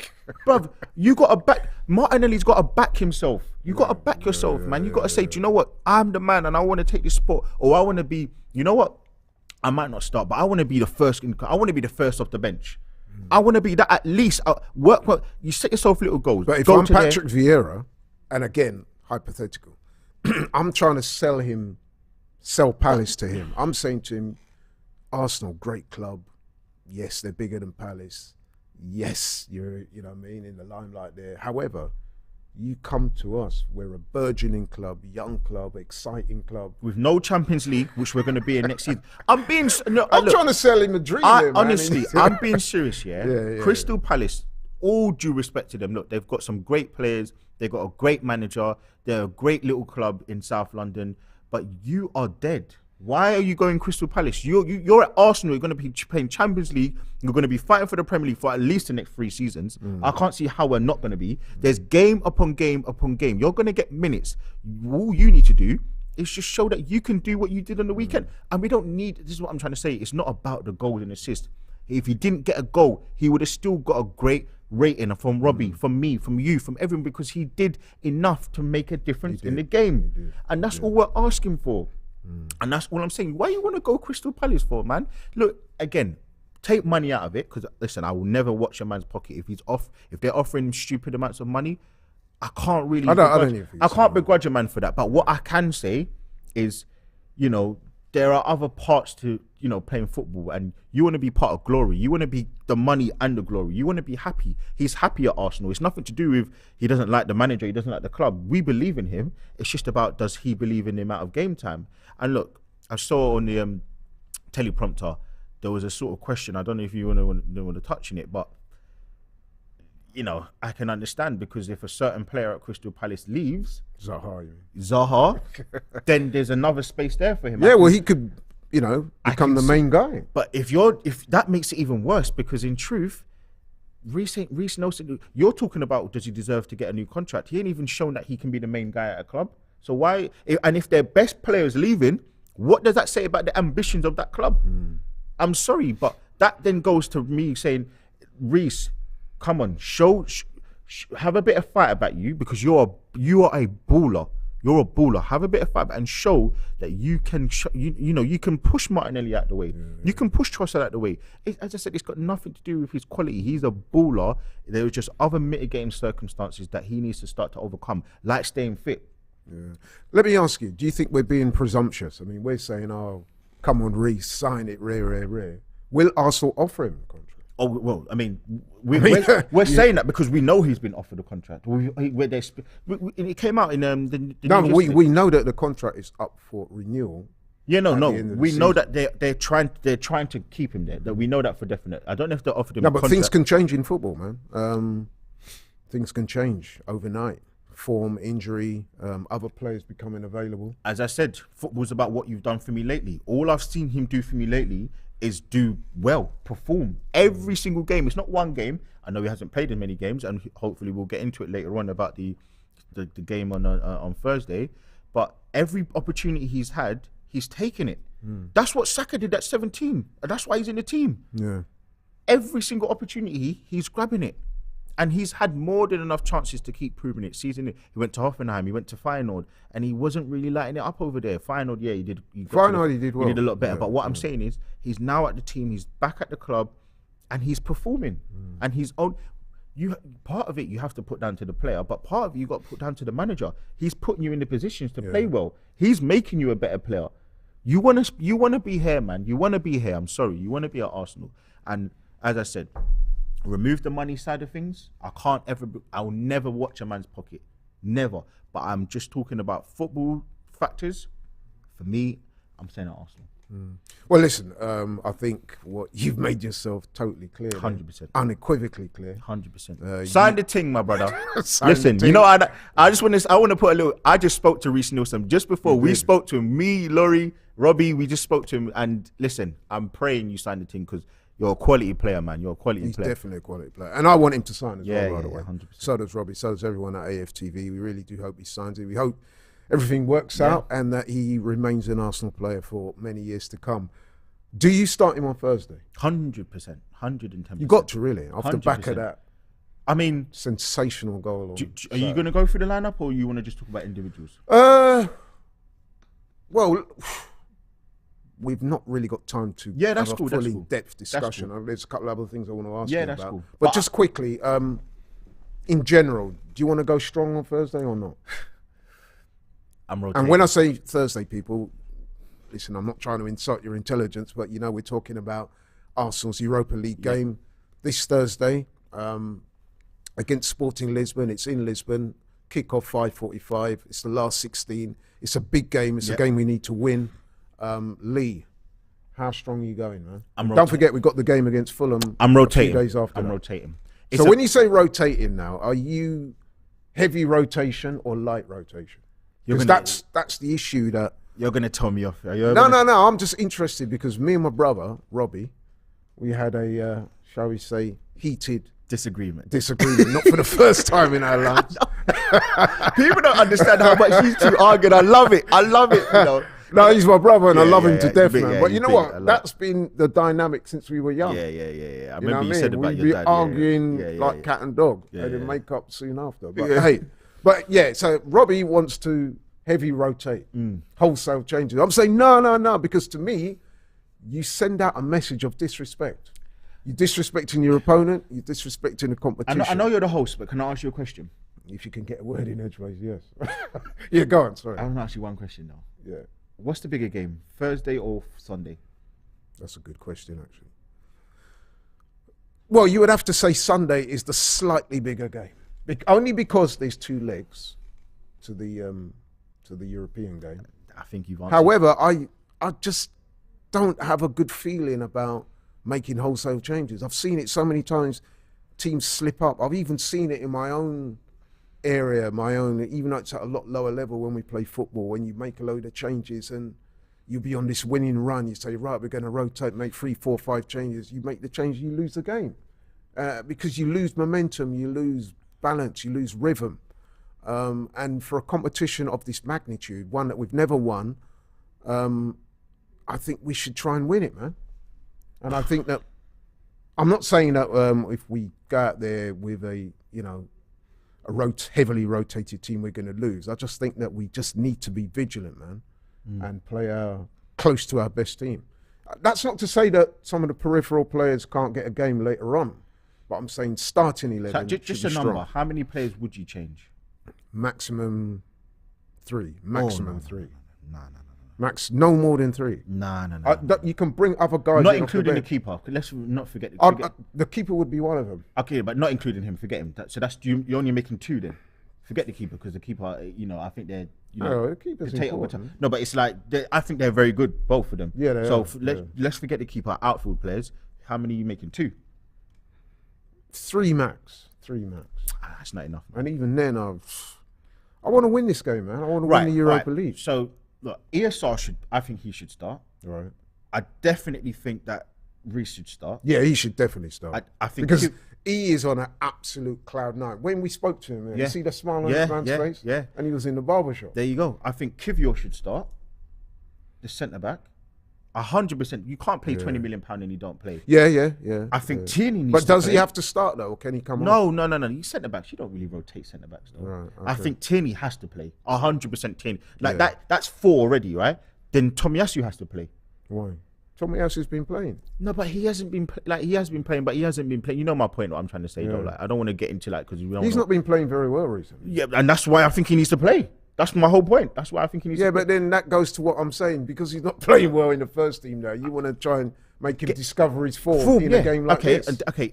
Bruv, you got to back, Martinelli's got to back himself. You got to back yourself, man. You got to say, do you know what? I'm the man and I want to take this spot. Or I want to be, you know what? I might not start, but I want to be the first. I want to be the first off the bench. I want to be that at least. Work. You set yourself little goals. But if I'm Patrick Vieira, and again, hypothetical, I'm trying to sell Palace to him. I'm saying to him, Arsenal, great club. Yes, they're bigger than Palace. Yes, you know what I mean, in the limelight there. However, you come to us. We're a burgeoning club, young club, exciting club. With no Champions League, which we're going to be in next season. I'm trying to sell him a dream here, man. Honestly, I'm being serious, yeah. Crystal Palace, all due respect to them, look, they've got some great players. They've got a great manager. They're a great little club in South London. But you are dead. Why are you going Crystal Palace? You're at Arsenal. You're going to be playing Champions League. You're going to be fighting for the Premier League for at least the next 3 seasons. I can't see how we're not going to be. There's game upon game upon game. You're going to get minutes. All you need to do It's just show that you can do what you did on the weekend. And we don't need, this is what I'm trying to say, it's not about the goals and assists. If he didn't get a goal, he would have still got a great rating from Robbie, from me, from you, from everyone, because he did enough to make a difference in the game. And that's all we're asking for. And that's all I'm saying. Why you want to go Crystal Palace for, man? Look, again, take money out of it, because listen, I will never watch a man's pocket. If they're offering him stupid amounts of money, I can't really I can't begrudge a man for that. But what I can say is, you know, there are other parts to, you know, playing football, and you want to be part of glory. You want to be the money and the glory. You want to be happy. He's happy at Arsenal. It's nothing to do with he doesn't like the manager, he doesn't like the club. We believe in him. It's just about, does he believe in the amount of game time? And look, I saw on the teleprompter, there was a sort of question. I don't know if you want to touch on it, but you know, I can understand, because if a certain player at Crystal Palace leaves, Zaha, then there's another space there for him. Yeah, well, he could, you know, become the main guy. But if that makes it even worse, because in truth, Reiss Nelson, you're talking about, does he deserve to get a new contract? He ain't even shown that he can be the main guy at a club. So why? And if their best player is leaving, what does that say about the ambitions of that club? I'm sorry, but that then goes to me saying, Reiss, come on, have a bit of fight about you, because you are a baller. You're a baller. Have a bit of fight and show that you can. You know, you can push Martinelli out the way. You can push Trossard out the way. As I said, it's got nothing to do with his quality. He's a baller. There are just other mitigating circumstances that he needs to start to overcome, like staying fit. Let me ask you: do you think we're being presumptuous? I mean, we're saying, "Oh, come on, Reiss, sign it, rare." Will Arsenal offer him a contract? Oh, well, I mean, we're saying that because we know he's been offered a contract. It came out in the no, we know that the contract is up for renewal. Yeah, no, we know that they're trying to keep him there. That we know that for definite. I don't know if they offered him. No, but things can change in football, man. Things can change overnight. Form, injury, other players becoming available. As I said, football's about what you've done for me lately. All I've seen him do for me lately is do well, perform every single game. It's not one game. I know he hasn't played in many games, and hopefully we'll get into it later on about the game on Thursday. But every opportunity he's had, he's taken it. That's what Saka did at 17. That's why he's in the team. Yeah. Every single opportunity, he's grabbing it. And he's had more than enough chances to keep proving it. Season, he went to Hoffenheim, he went to Feyenoord, and he wasn't really lighting it up over there. Feyenoord, yeah, he did. Feyenoord, he did well. He did a lot better. But what I'm saying is, he's now at the team, he's back at the club, and he's performing. And he's on. Part of it you have to put down to the player, but part of it you got to put down to the manager. He's putting you in the positions to play well. He's making you a better player. You wanna be here, man. You wanna be here. I'm sorry, you wanna be at Arsenal. And as I said, remove the money side of things. I'll never watch a man's pocket, never. But I'm just talking about football factors. For me, I'm saying at Arsenal. Well, listen, I think what you've made yourself totally clear, 100%, unequivocally clear, 100%. Sign the ting, my brother. Listen, you know, I just want to. I want to put a little. I just spoke to Reiss Nelson just before we spoke to him. Me, Laurie, Robbie, we just spoke to him. And listen, I'm praying you sign the ting, because you're a quality player, man. You're a quality player. He's definitely a quality player. And I want him to sign as well, by the way. 100%. So does Robbie. So does everyone at AFTV. We really do hope he signs it. We hope everything works out and that he remains an Arsenal player for many years to come. Do you start him on Thursday? 100%. 110%. You got to, really, off 100%. The back of that. I mean, sensational goal. Are you going to go through the lineup, or you want to just talk about individuals? Well, we've not really got time to have a fully in-depth discussion. Cool. There's a couple of other things I want to ask you about. Cool. But just quickly, in general, do you want to go strong on Thursday or not? I'm rotating. And when I say Thursday, people, listen, I'm not trying to insult your intelligence, but you know we're talking about Arsenal's Europa League game this Thursday against Sporting Lisbon. It's in Lisbon. Kick-off 5:45. It's the last 16. It's a big game. It's a game we need to win. Lee, how strong are you going, man? Don't forget, we've got the game against Fulham. I'm rotating. 2 days after. I'm rotating. So when you say rotating now, are you heavy rotation or light rotation? Because that's the issue that you're going to tell me off. No. I'm just interested because me and my brother Robbie, we had a shall we say heated Disagreement, not for the first time in our lives. People don't understand how much these two argued. I love it. You know. No, he's my brother and I love him to death, big, man. But you know what? That's been the dynamic since we were young. Yeah. I remember you said about We'd your be dad. arguing like cat and dog and then make up soon after. But so Robbie wants to heavy rotate, wholesale changes. I'm saying no, because to me, you send out a message of disrespect. You're disrespecting your opponent, you're disrespecting the competition. I know you're the host, but can I ask you a question? If you can get a word in edgeways, yes. Yeah, go on, sorry. I want to ask you one question now. Yeah. What's the bigger game, Thursday or Sunday? That's a good question, actually. Well, you would have to say Sunday is the slightly bigger game, only because there's two legs to the European game. I think you've answered. However, I just don't have a good feeling about making wholesale changes. I've seen it so many times, teams slip up. I've even seen it in my own area, even though it's at a lot lower level when we play football, when you make a load of changes and you'll be on this winning run, you say, right, we're going to rotate, make 3, 4, 5 changes. You make the change, you lose the game. Because you lose momentum, you lose balance, you lose rhythm. And for a competition of this magnitude, one that we've never won, I think we should try and win it, man. And I think that, I'm not saying that if we go out there with a heavily rotated team, we're going to lose. I just think that we just need to be vigilant, man, and play close to our best team. That's not to say that some of the peripheral players can't get a game later on, but I'm saying starting 11. So just a number. Strong. How many players would you change? Maximum 3. Three. No. No more than 3. No. You can bring other guys. Not including the keeper. Let's not forget. The keeper would be one of them. Okay, but not including him. Forget him. So that's you're only making 2 then. Forget the keeper, because the keeper, I think they're, the keeper's important. No, but it's like I think they're very good, both of them. Yeah, they are. Let's forget the keeper. Outfield players. How many are you making? 2. 3 max. That's not enough, man. And even then, I want to win this game, man. I want to win the Europa League. So look, ESR I think he should start. Right. I definitely think that Reiss should start. Yeah, he should definitely start. I think because he is on an absolute cloud 9. When we spoke to him, you see the smile on his man's face? Yeah. And he was in the barbershop. There you go. I think Kivior should start, the centre-back. 100%. You can't play £20 million and you don't play. Yeah. I think Tierney needs to play. But does he have to start, though, or can he come on? No. You centre-backs, you don't really rotate centre-backs, though. Right, okay. I think Tierney has to play. 100% Tierney. That's 4 already, right? Then Tomiyasu has to play. Why? Tomiyasu's been playing. No, but he hasn't been he has been playing, but he hasn't been playing. You know my point. What I'm trying to say, though. Like, I don't want to get into because he's not been playing very well recently. Yeah, and that's why I think he needs to play. That's my whole point. That's why I think he needs to play. Yeah, but then that goes to what I'm saying, because he's not playing well in the first team now. You want to try and make him discover his form in a game like this. Okay,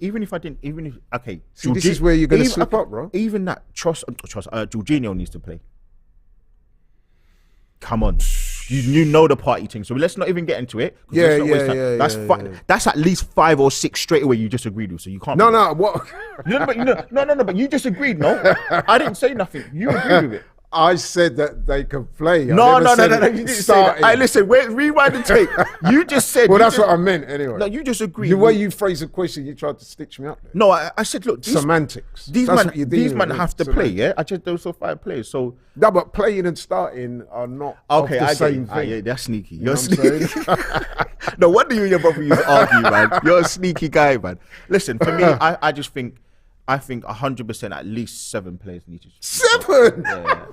See, this is where you're going to slip up, bro. Even that, Jorginho needs to play. Come on. You know the party thing, so let's not even get into it. That's at least 5 or 6 straight away you just agreed with, so you can't. What? But you just agreed. No, I didn't say nothing. You agreed with it. I said that they could play. No. You didn't say that. Listen, rewind the tape. You just said. Well, that's what I meant anyway. No, you just agreed. The way you phrased the question, you tried to stitch me up there. No, I said, look, semantics. These men have to play. Yeah, I just those are 5 players. So no, but playing and starting are not the same thing. Yeah, that's sneaky. You're sneaky. No wonder you and your brother used to argue, man. You're a sneaky guy, man. Listen, for me, I just think. I think 100% at least 7 players need to. 7? Yeah.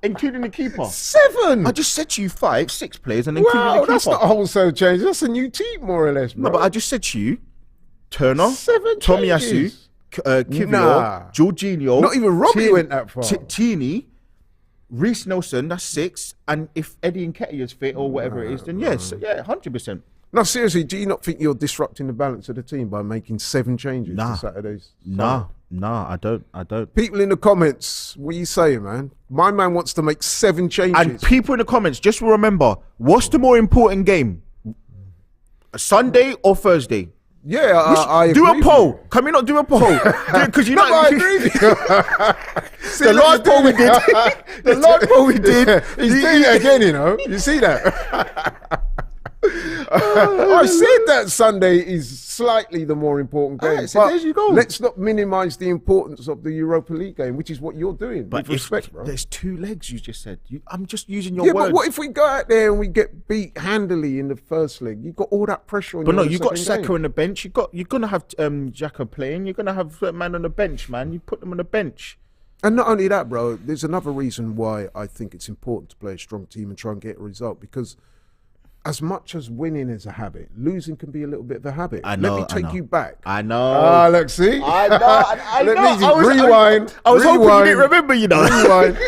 Including the keeper. 7? I just said to you 5, 6 players and including the keeper. That's not a wholesale change. That's a new team, more or less, bro. No, but I just said to you, Turner, 7 Tomiyasu, Kivior, Jorginho. Not even Robbie went that far. Tierney, Reiss Nelson, that's 6. And if Eddie Nketiah is fit or whatever it is, then yes, 100%. No, seriously, do you not think you're disrupting the balance of the team by making 7 changes to Saturday's? No, I don't. People in the comments, what are you saying, man? My man wants to make 7 changes. And people in the comments, just remember, what's the more important game? Sunday or Thursday? Yeah, I agree. Do a poll. Can we not do a poll? Because you know, I agree with you. The last poll we did. The last poll we did. He's doing it again, you know. You see that? I said that Sunday is slightly the more important game. Right, so there you go. Let's not minimise the importance of the Europa League game, which is what you're doing. But with respect, bro. There's 2 legs, you just said. I'm just using your Yeah, words. but what if we go out there and we get beat handily in the first leg? You've got all that pressure on you. But no, in the you got second Saka game. on the bench. You're gonna have Xhaka playing. You're gonna have a man on the bench, man. You put them on the bench. And not only that, bro, there's another reason why I think it's important to play a strong team and try and get a result, because as much as winning is a habit, losing can be a little bit of a habit. I know. Let me take you back. I know. Ah, look, see? I know. I Let know. me rewind. I was hoping you rewind, didn't remember, you know. Rewind.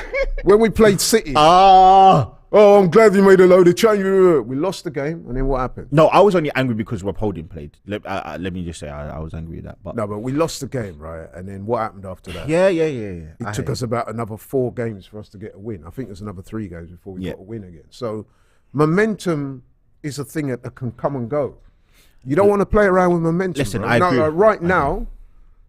When we played City. Oh, I'm glad you made a load of changes. We lost the game, and then what happened? No, I was only angry because Rob Holding played. Let me just say, I was angry with that. But No, but we lost the game, right? And then what happened after that? yeah. It took us about another 4 games for us to get a win. I think there's another 3 games before we got a win again. So momentum is a thing that can come and go. You don't want to play around with momentum. Listen, bro. I agree. Right now,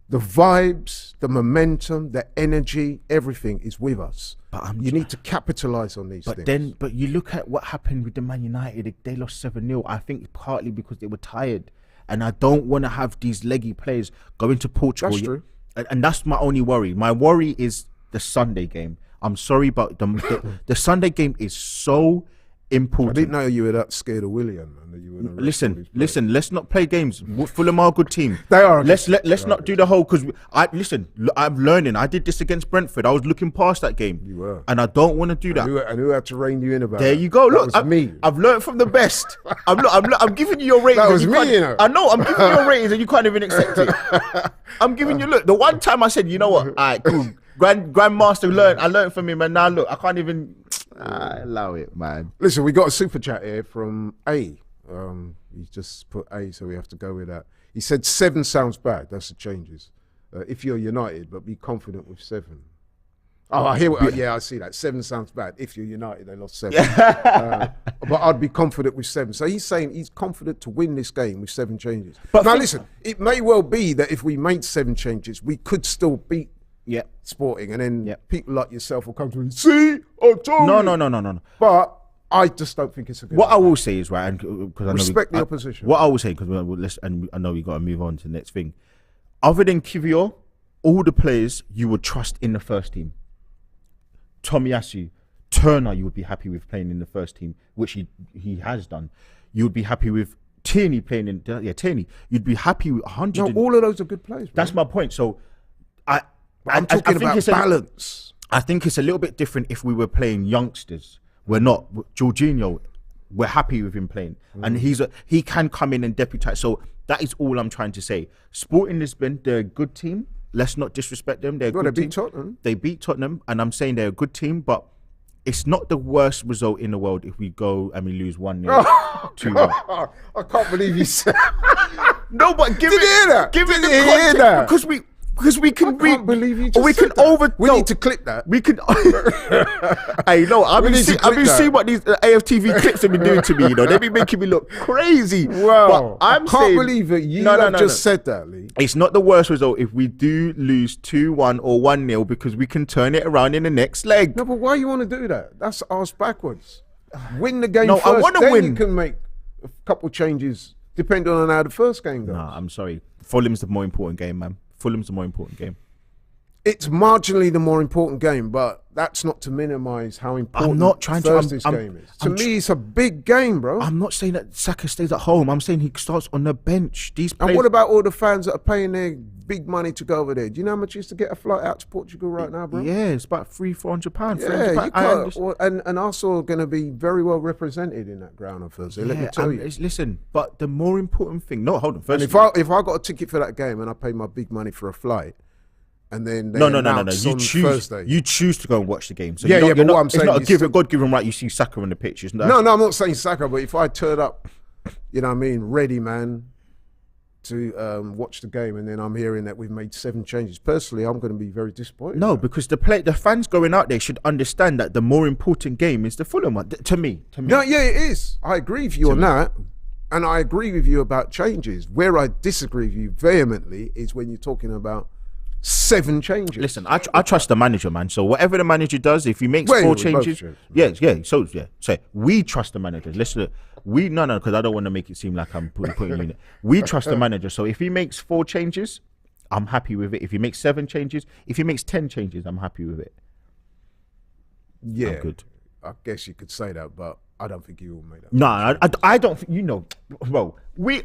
the vibes, the momentum, the energy, everything is with us. But you need to capitalize on these things. But you look at what happened with the Man United. They lost 7-0. I think partly because they were tired, and I don't want to have these leggy players going to Portugal. That's true. And that's my only worry. My worry is the Sunday game. I'm sorry, but the Sunday game is so important. I didn't know you were that scared of William. Man, that you were gonna Listen. Let's not play games. Fulham are a good team. They are. Let's not do the whole, because I'm learning. I did this against Brentford. I was looking past that game. You were. And I don't want to do that. And who had to rein you in about There that? you go. That Look, was me. I've learned from the best. I'm giving you your ratings. That was and me, you know. I know. I'm giving you your ratings and you can't even accept it. I'm giving you, look, the one time I said, you know what? All right, cool. Grandmaster learned. I learned from him, and now look, I can't even allow it, man. Listen, we got a super chat here from A. He just put A, so we have to go with that. He said 7 sounds bad. That's the changes. If you're United, but be confident with 7. Oh, I hear. I see that. 7 sounds bad. If you're United, they lost 7. But I'd be confident with 7. So he's saying he's confident to win this game with 7 changes. But now listen, it may well be that if we made 7 changes, we could still beat Sporting, and then people like yourself will come to me. See, I told you. No. But I just don't think it's a good. What I will say is, right, and because I respect the opposition. What I will say, because and I know we got to move on to the next thing. Other than Kivior, all the players you would trust in the first team. Tomiyasu, Turner, you would be happy with playing in the first team, which he has done. You would be happy with Tierney playing in Tierney. You'd be happy with 100. No, all of those are good players. Bro. That's my point. So I'm talking about balance. I think it's a little bit different if we were playing youngsters. We're not. Jorginho, we're happy with him playing, and he can come in and deputise. So that is all I'm trying to say. Sporting Lisbon, they're a good team. Let's not disrespect them. They're a good team. Tottenham. They beat Tottenham, and I'm saying they're a good team, but it's not the worst result in the world if we go and we lose 1-0. 2-1. I can't believe you said. No, but give Did you hear that? Give Did it you the hear context, that? because we can. I can't believe you just we can said that. over. We no, need to clip that. We can. Hey, no, I've been seeing what these AFTV clips have been doing to me. You know, they've been making me look crazy. Wow, I can't believe it. You just said that, Lee. It's not the worst result if we do lose 2-1 or 1-0, because we can turn it around in the next leg. No, but why you want to do that? That's arse backwards. Win the game first. I want to then win. You can make a couple changes depending on how the first game goes. Nah, I'm sorry. Fulham's the more important game, man. Fulham's the more important game. It's marginally the more important game, but that's not to minimise how important I'm not trying this game is. To me, it's a big game, bro. I'm not saying that Saka stays at home. I'm saying he starts on the bench. And what about all the fans that are paying their big money to go over there? Do you know how much it used to get a flight out to Portugal right now, bro? Yeah, it's about £300-400. Yeah, you can't. And Arsenal are going to be very well represented in that ground on Thursday. Let me tell you. Listen, but the more important thing. No, hold on. First, if I got a ticket for that game and I paid my big money for a flight, and then no. You choose. Thursday. You choose to go and watch the game. So but what I'm saying it's not a God-given right. You see Saka on the pitch. No, I'm not saying Saka, but if I turn up, you know what I mean, ready, man, to watch the game, and then I'm hearing that we've made 7 changes. Personally, I'm going to be very disappointed. No, because the fans going out there should understand that the more important game is the Fulham one. To me. No, yeah, it is. I agree with you on that. And I agree with you about changes. Where I disagree with you vehemently is when you're talking about 7 changes. Listen, I trust the manager, man. So whatever the manager does, if he makes 4 changes, So we trust the manager. Listen, no, because I don't want to make it seem like I'm putting you in it. We trust the manager. So if he makes 4 changes, I'm happy with it. If he makes 7 changes, if he makes 10 changes, I'm happy with it. Yeah, I'm good. I guess you could say that, but I don't think he will make that. No, I don't think, bro, me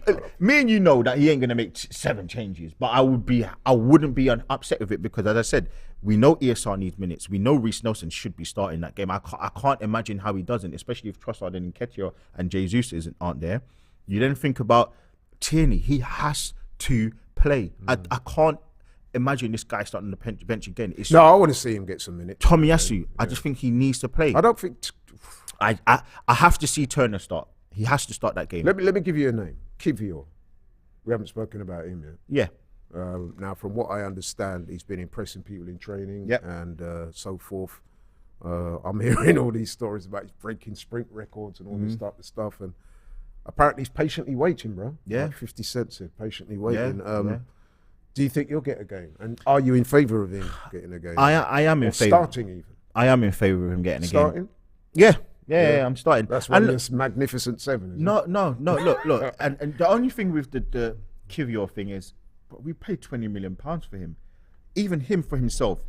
and you know that he ain't going to make 7 changes, but I wouldn't be upset with it because, as I said, we know ESR needs minutes. We know Reiss Nelson should be starting that game. I can't imagine how he doesn't, especially if Trossard and Nketiah and Jesus aren't there. You then think about Tierney. He has to play. I can't imagine this guy starting the bench again. I want to see him get some minutes. Tomiyasu, I just think he needs to play. I don't think... I have to see Turner start. He has to start that game. Let me give you a name. Kivior. We haven't spoken about him yet. Yeah. Now, from what I understand, he's been impressing people in training and so forth. I'm hearing all these stories about he's breaking sprint records and all this type of stuff. And apparently he's patiently waiting, bro. Yeah. Like 50 cents here, patiently waiting. Do you think you'll get a game? And are you in favour of him getting a game? I am in favour. Starting even? I am in favour of him getting a game. Yeah. Yeah, I'm starting. That's one of this magnificent 7. No. Look. and the only thing with the Kivior thing is, we paid £20 million for him. Even him for himself,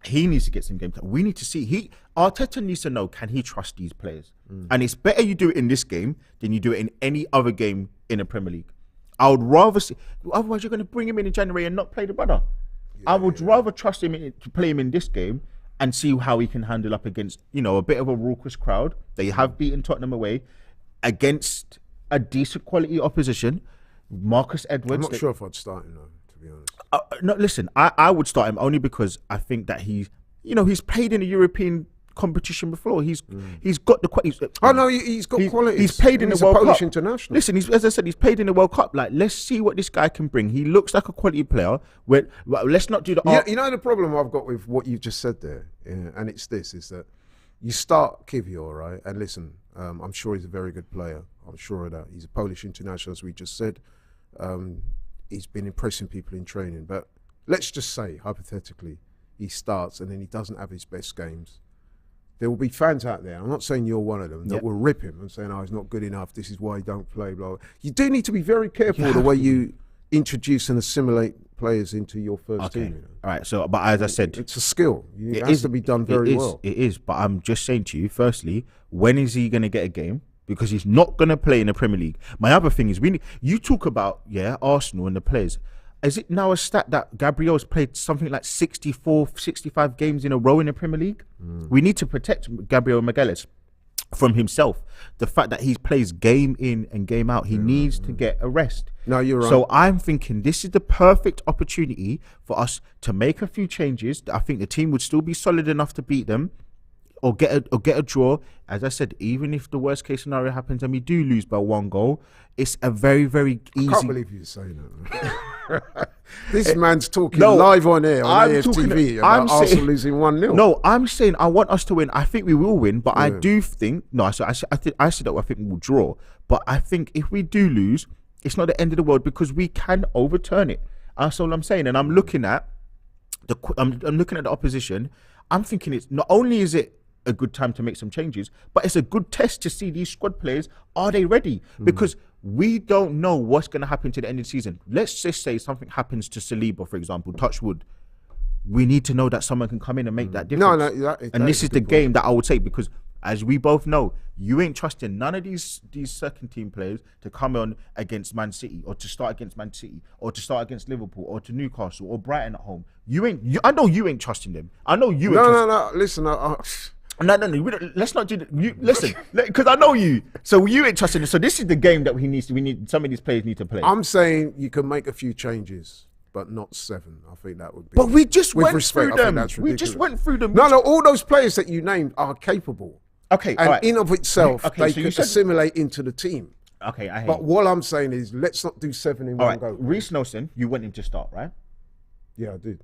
he needs to get some game time. We need to see. Arteta needs to know, can he trust these players? And it's better you do it in this game than you do it in any other game in the Premier League. I would rather see. Otherwise, you're going to bring him in January and not play the brother. I would rather trust him to play him in this game and see how he can handle up against, a bit of a raucous crowd. They have beaten Tottenham away against a decent quality opposition. Marcus Edwards. I'm not sure if I'd start him though, to be honest. No, listen, I would start him only because I think that he's played in a European competition before. He's got the quality. He's got quality. He's played in the World Polish Cup. International. Listen, as I said, he's played in the World Cup. Like, let's see what this guy can bring. He looks like a quality player. Let's not do the. You know the problem I've got with what you just said there, and it's this: is that you start Kivior, right? And listen, I'm sure he's a very good player. I'm sure of that. He's a Polish international, as we just said. He's been impressing people in training. But let's just say, hypothetically, he starts and then he doesn't have his best games. There will be fans out there, I'm not saying you're one of them, that will rip him and saying, he's not good enough, this is why he don't play, blah, blah. You do need to be very careful the way you introduce and assimilate players into your first team. All right, so, but as I said... It's a skill. It has to be done very well. It is, but I'm just saying to you, firstly, when is he going to get a game? Because he's not going to play in the Premier League. My other thing is, you talk about, Arsenal and the players. Is it now a stat that Gabriel's played something like 64, 65 games in a row in the Premier League? We need to protect Gabriel Magalhaes from himself. The fact that he plays game in and game out, he needs to get a rest. No, you're right. So I'm thinking this is the perfect opportunity for us to make a few changes. I think the team would still be solid enough to beat them or get a draw. As I said, even if the worst case scenario happens and we do lose by 1 goal, it's a very, very easy... I can't believe you're saying that. This man's talking live on air on AFTV about Arsenal losing 1-0. No, I'm saying I want us to win. I think we will win, but I do think... No, I said that I think we will draw. But I think if we do lose, it's not the end of the world because we can overturn it. That's all I'm saying. And I'm looking at the opposition. I'm thinking it's not only is it a good time to make some changes, but it's a good test to see these squad players, are they ready? Because we don't know what's going to happen to the end of the season. Let's just say something happens to Saliba, for example, touch wood. We need to know that someone can come in and make that difference. And this is the game that I would say, because as we both know, you ain't trusting none of these second team players to come on against Man City or to start against Man City or to start against Liverpool or to Newcastle or Brighton at home. I know you ain't trusting them. I know you ain't trusting them. No, listen, No. Let's not do that. Listen, because I know you. So you ain't trusting them. So this is the game that we need. Some of these players need to play. I'm saying you can make a few changes, but not 7. I think that would be. But we just went through them. No, all those players that you named are capable. Okay, and right. in of itself, they can assimilate into the team. Okay, I hear But what I'm saying is, let's not do 7 in one go. Reiss Nelson, you want him to start, right? Yeah, I did.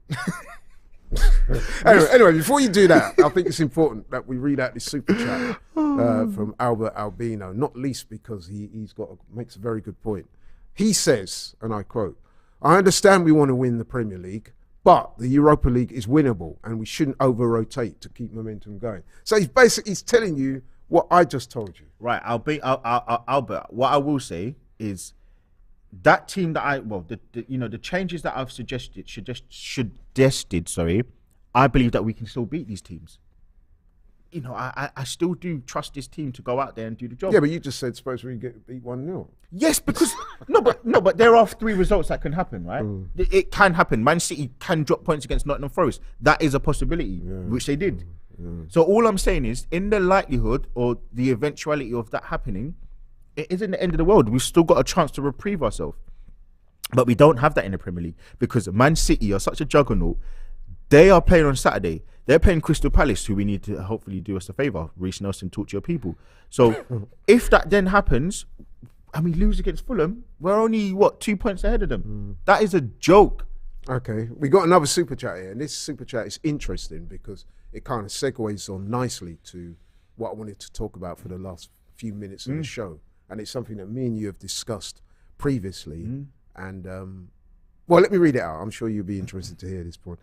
Anyway, before you do that, I think it's important that we read out this super chat from Albert Albino, not least because he's makes a very good point. He says, and I quote, "I understand we want to win the Premier League, but the Europa League is winnable and we shouldn't over-rotate to keep momentum going." So he's telling you what I just told you. Right, Albert, what I will say is that team that the changes that I've suggested, I believe that we can still beat these teams. I still do trust this team to go out there and do the job. Yeah, but you just said suppose we get beat 1-0. Yes, because but there are 3 results that can happen, right? It can happen. Man City can drop points against Nottingham Forest. That is a possibility, which they did. So all I'm saying is, in the likelihood or the eventuality of that happening, it isn't the end of the world. We've still got a chance to reprieve ourselves. But we don't have that in the Premier League because Man City are such a juggernaut. They are playing on Saturday. They're playing Crystal Palace, who we need to hopefully do us a favour. Reiss Nelson, talk to your people. So if that then happens, and we lose against Fulham, we're only, 2 points ahead of them. That is a joke. Okay, we got another super chat here, and this super chat is interesting because it kind of segues on nicely to what I wanted to talk about for the last few minutes of the show. And it's something that me and you have discussed previously. And, let me read it out. I'm sure you'll be interested to hear this point.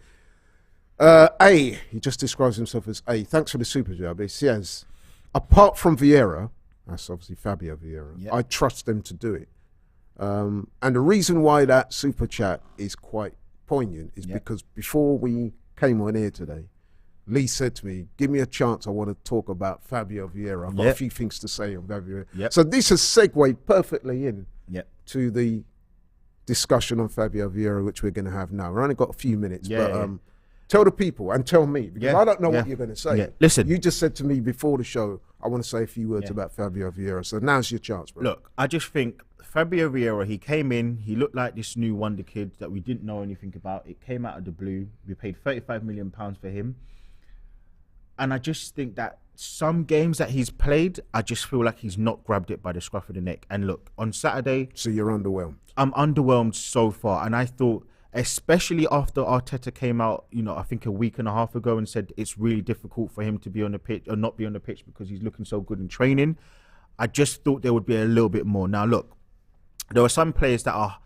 A, he just describes himself as A. Thanks for the super job. He says, apart from Vieira, that's obviously Fabio Vieira, I trust them to do it. And the reason why that super chat is quite poignant is because before we came on here today, Lee said to me, give me a chance, I want to talk about Fabio Vieira. I've got a few things to say on Fabio Vieira. So this has segued perfectly in to the discussion on Fabio Vieira, which we're going to have now. We've only got a few minutes, but tell the people and tell me, because I don't know what you're going to say. Listen, you just said to me before the show, I want to say a few words about Fabio Vieira. So now's your chance, bro. Look, I just think Fabio Vieira, he came in, he looked like this new wonder kid that we didn't know anything about. It came out of the blue. We paid £35 million for him. And I just think that some games that he's played, I just feel like he's not grabbed it by the scruff of the neck. And look, on Saturday... So you're underwhelmed? I'm underwhelmed so far. And I thought, especially after Arteta came out, I think a week and a half ago and said it's really difficult for him to be on the pitch or not be on the pitch because he's looking so good in training. I just thought there would be a little bit more. Now, look, there are some players that are,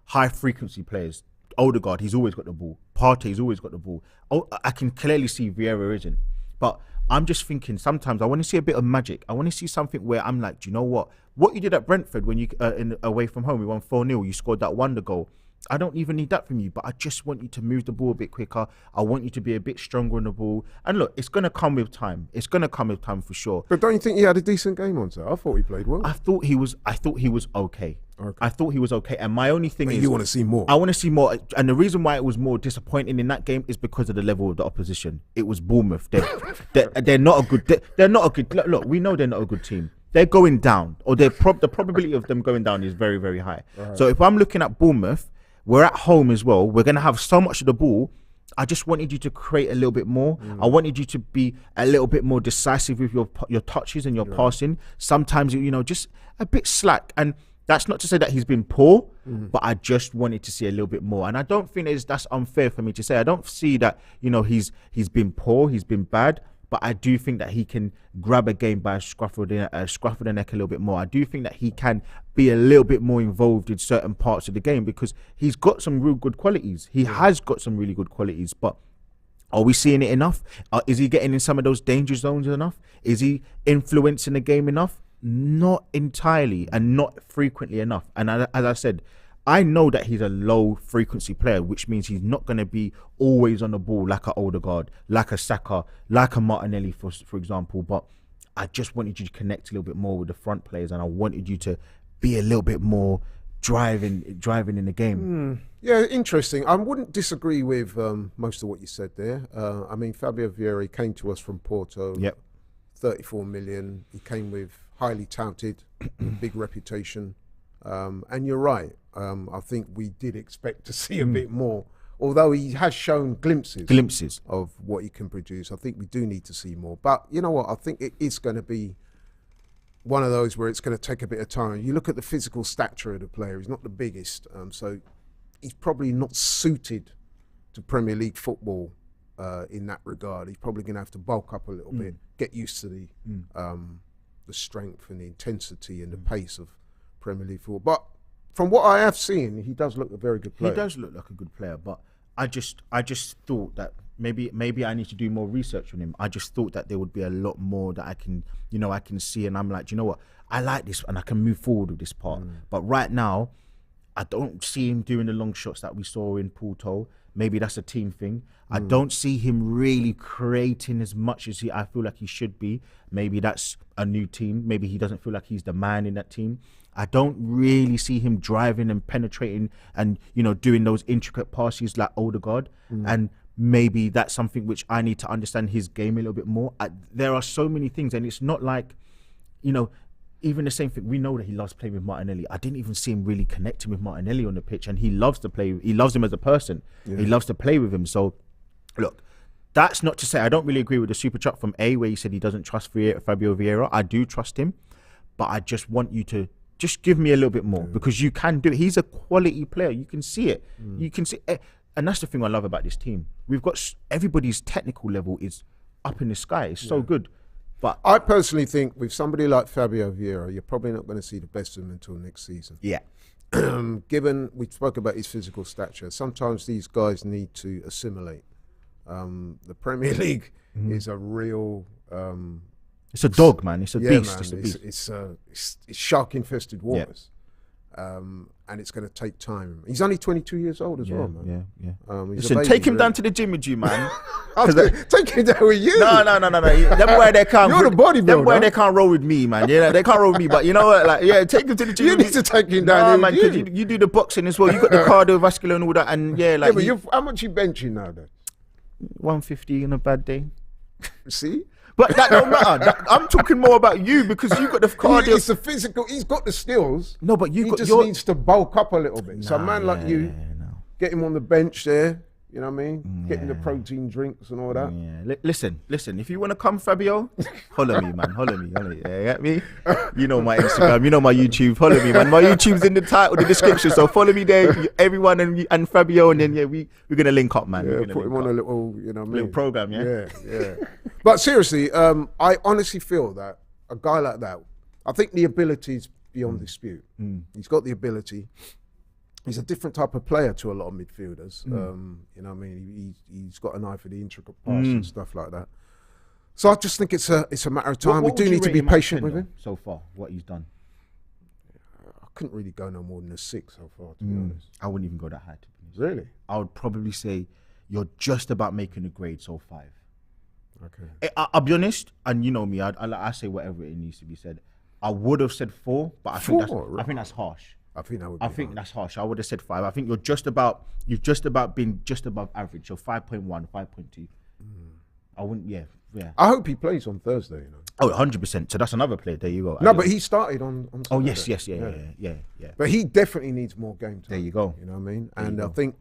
high frequency players. Odegaard, he's always got the ball. Partey's always got the ball. Oh, I can clearly see Vieira isn't. But I'm just thinking sometimes I want to see a bit of magic. I want to see something where I'm like, do you know what? What you did at Brentford when you away from home, we won 4-0, you scored that wonder goal. I don't even need that from you, but I just want you to move the ball a bit quicker. I want you to be a bit stronger on the ball. And look, it's going to come with time. It's going to come with time for sure. But don't you think he had a decent game on Saturday? I thought he played well. I thought he was okay. I thought he was okay. And my only thing is... you want to see more? I want to see more. And the reason why it was more disappointing in that game is because of the level of the opposition. It was Bournemouth. They're not a good... They're not a good... Look, we know they're not a good team. They're going down. Or the probability of them going down is very, very high. Right. So if I'm looking at Bournemouth... We're at home as well. We're going to have so much of the ball. I just wanted you to create a little bit more. I wanted you to be a little bit more decisive with your touches and your passing. Sometimes, just a bit slack. And that's not to say that he's been poor, but I just wanted to see a little bit more. And I don't think that's unfair for me to say. I don't see that, he's been poor, he's been bad. But I do think that he can grab a game by a scruff of the neck a little bit more. I do think that he can be a little bit more involved in certain parts of the game because he's got some real good qualities. He has got some really good qualities, but are we seeing it enough? Is he getting in some of those danger zones enough? Is he influencing the game enough? Not entirely and not frequently enough. And as I said, I know that he's a low frequency player, which means he's not going to be always on the ball like a Odegaard, like a Saka, like a Martinelli, for example. But I just wanted you to connect a little bit more with the front players, and I wanted you to be a little bit more driving in the game. Yeah, interesting. I wouldn't disagree with most of what you said there. I mean, Fabio Vieira came to us from Porto. 34 million. He came with highly touted, big reputation. And you're right. I think we did expect to see a bit more, although he has shown glimpses of what he can produce. I think we do need to see more. But you know what? I think it is going to be one of those where it's going to take a bit of time. You look at the physical stature of the player. He's not the biggest, so he's probably not suited to Premier League football in that regard. He's probably going to have to bulk up a little bit, get used to the strength and the intensity and the pace of Premier League football. But from what I have seen, he does look a very good player. He does look like a good player, but I just thought that maybe I need to do more research on him. I just thought that there would be a lot more that I can see, and I'm like, you know what, I like this and I can move forward with this part. But right now, I don't see him doing the long shots that we saw in Porto. Maybe that's a team thing. I don't see him really creating as much as I feel like he should be. Maybe that's a new team. Maybe he doesn't feel like he's the man in that team. I don't really see him driving and penetrating and, doing those intricate passes like Odegaard. And maybe that's something which I need to understand his game a little bit more. There are so many things, and it's not like, even the same thing. We know that he loves playing with Martinelli. I didn't even see him really connecting with Martinelli on the pitch, and he loves to play. He loves him as a person. Yeah. He loves to play with him. So, look, that's not to say I don't really agree with the super chat from A, where he said he doesn't trust Fabio Vieira. I do trust him, but I just want you to just give me a little bit more, because you can do it. He's a quality player. You can see it. You can see it. And that's the thing I love about this team. We've got everybody's technical level is up in the sky. It's so good. But I personally think with somebody like Fabio Vieira, you're probably not going to see the best of him until next season. Yeah. Given we spoke about his physical stature, sometimes these guys need to assimilate. The Premier League is a real... it's a dog, man. It's a beast. Man, it's a beast. It's shark-infested waters. And it's going to take time. He's only 22 years old as well, man. Listen, take him down to the gym with you, man. Take him down with you. No. Them boy they can't. You're the bodybuilder. Them boy they can't roll with me, man. Yeah, they can't roll with me. But you know what? Like, take him to the gym. You need to take him down. Man, because you do the boxing as well. You got the cardiovascular and all that. And but how much you benching now, then? 150 on a bad day. See. But that don't matter. I'm talking more about you, because you got the cardio. It's the physical. He's got the skills. No, but he just needs to bulk up a little bit. So a man like you, get him on the bench there. You know what I mean? Getting the protein drinks and all that. Yeah. Listen. If you want to come, Fabio, holler me, man. Holler me. Yeah, get me? You know my Instagram. You know my YouTube. Holler me, man. My YouTube's in the title, the description. So follow me there, everyone, and Fabio, and then we're gonna link up, man. Yeah, put him on a little, little program. Yeah. But seriously, I honestly feel that a guy like that, I think the ability is beyond dispute. He's got the ability. He's a different type of player to a lot of midfielders. You know what I mean? He's got an eye for the intricate pass and stuff like that. So I just think it's a matter of time. We do need to be patient with him. So far, what he's done. I couldn't really go no more than a 6 so far, to be honest. I wouldn't even go that high, to be honest. Really? I would probably say you're just about making a grade, so 5. Okay. I'll be honest, and you know me, I say whatever it needs to be said. I would have said 4, but I think that's harsh. I think that's harsh. I would have said 5. I think you've just about been just above average. So 5.1, 5.2. I wouldn't. Yeah. I hope he plays on Thursday. Oh, 100%. So that's another player. There you go. No, but he started on Saturday. Oh yes, yeah. But he definitely needs more game time. There you go. You know what I mean? And I think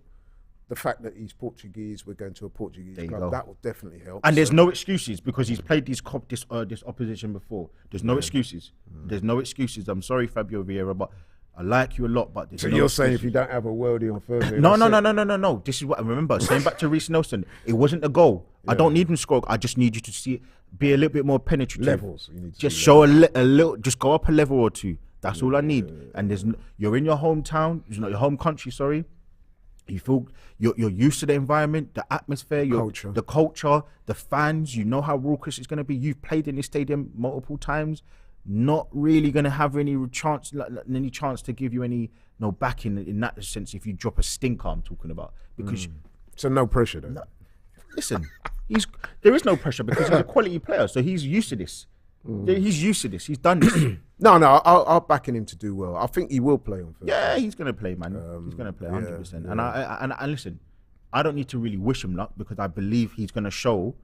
the fact that he's Portuguese, we're going to a Portuguese club, that will definitely help. And there's no excuses, because he's played this opposition before. There's no excuses. There's no excuses. I'm sorry, Fabio Vieira, but I like you a lot, but so you're saying if you don't have a worldie on Thursday? No. This is what I remember. Saying back to Reiss Nelson, it wasn't a goal. I don't need him to score. I just need you to see it, be a little bit more penetrative. Levels. You need to just show a little. Just go up a level or 2. That's all I need. And you're in your hometown. It's not your home country. Sorry. You feel you're used to the environment, the atmosphere, the culture, the fans. You know how raucous it's going to be. You've played in this stadium multiple times. Not really going to have any chance to give you any backing in that sense if you drop a stinker. I'm talking about, because so no pressure then. No, listen, there is no pressure, because he's a quality player, so he's used to this. He's used to this. He's done this. No, I'll back him to do well. I think he will play on Thursday. Yeah, he's going to play, man. He's going to play 100%. Yeah. And listen, I don't need to really wish him luck, because I believe he's going to show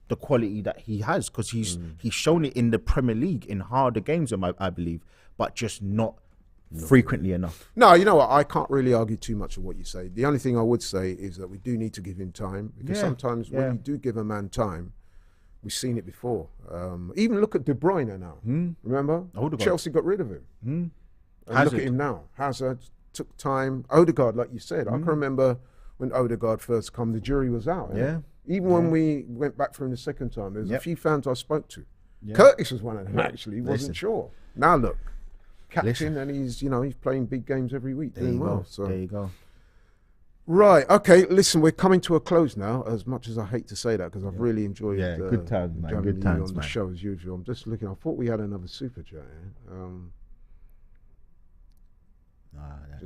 the quality that he has, because he's shown it in the Premier League in harder games, I believe, but just not frequently enough. No, you know what? I can't really argue too much of what you say. The only thing I would say is that we do need to give him time, because sometimes when you do give a man time, we've seen it before. Even look at De Bruyne now. Remember? Odegaard. Chelsea got rid of him. And look at him now. Hazard took time. Odegaard, like you said, I can remember when Odegaard first come, the jury was out. Even when we went back for him the second time, there's a few fans I spoke to. Curtis was one of them, actually. He wasn't sure. Now look, captain, and he's playing big games every week. There you go. So. There you go. Right. Okay. Listen, we're coming to a close now. As much as I hate to say that, because I've really enjoyed. Good times, man. Good times, on the show as usual. I'm just looking. I thought we had another super chat.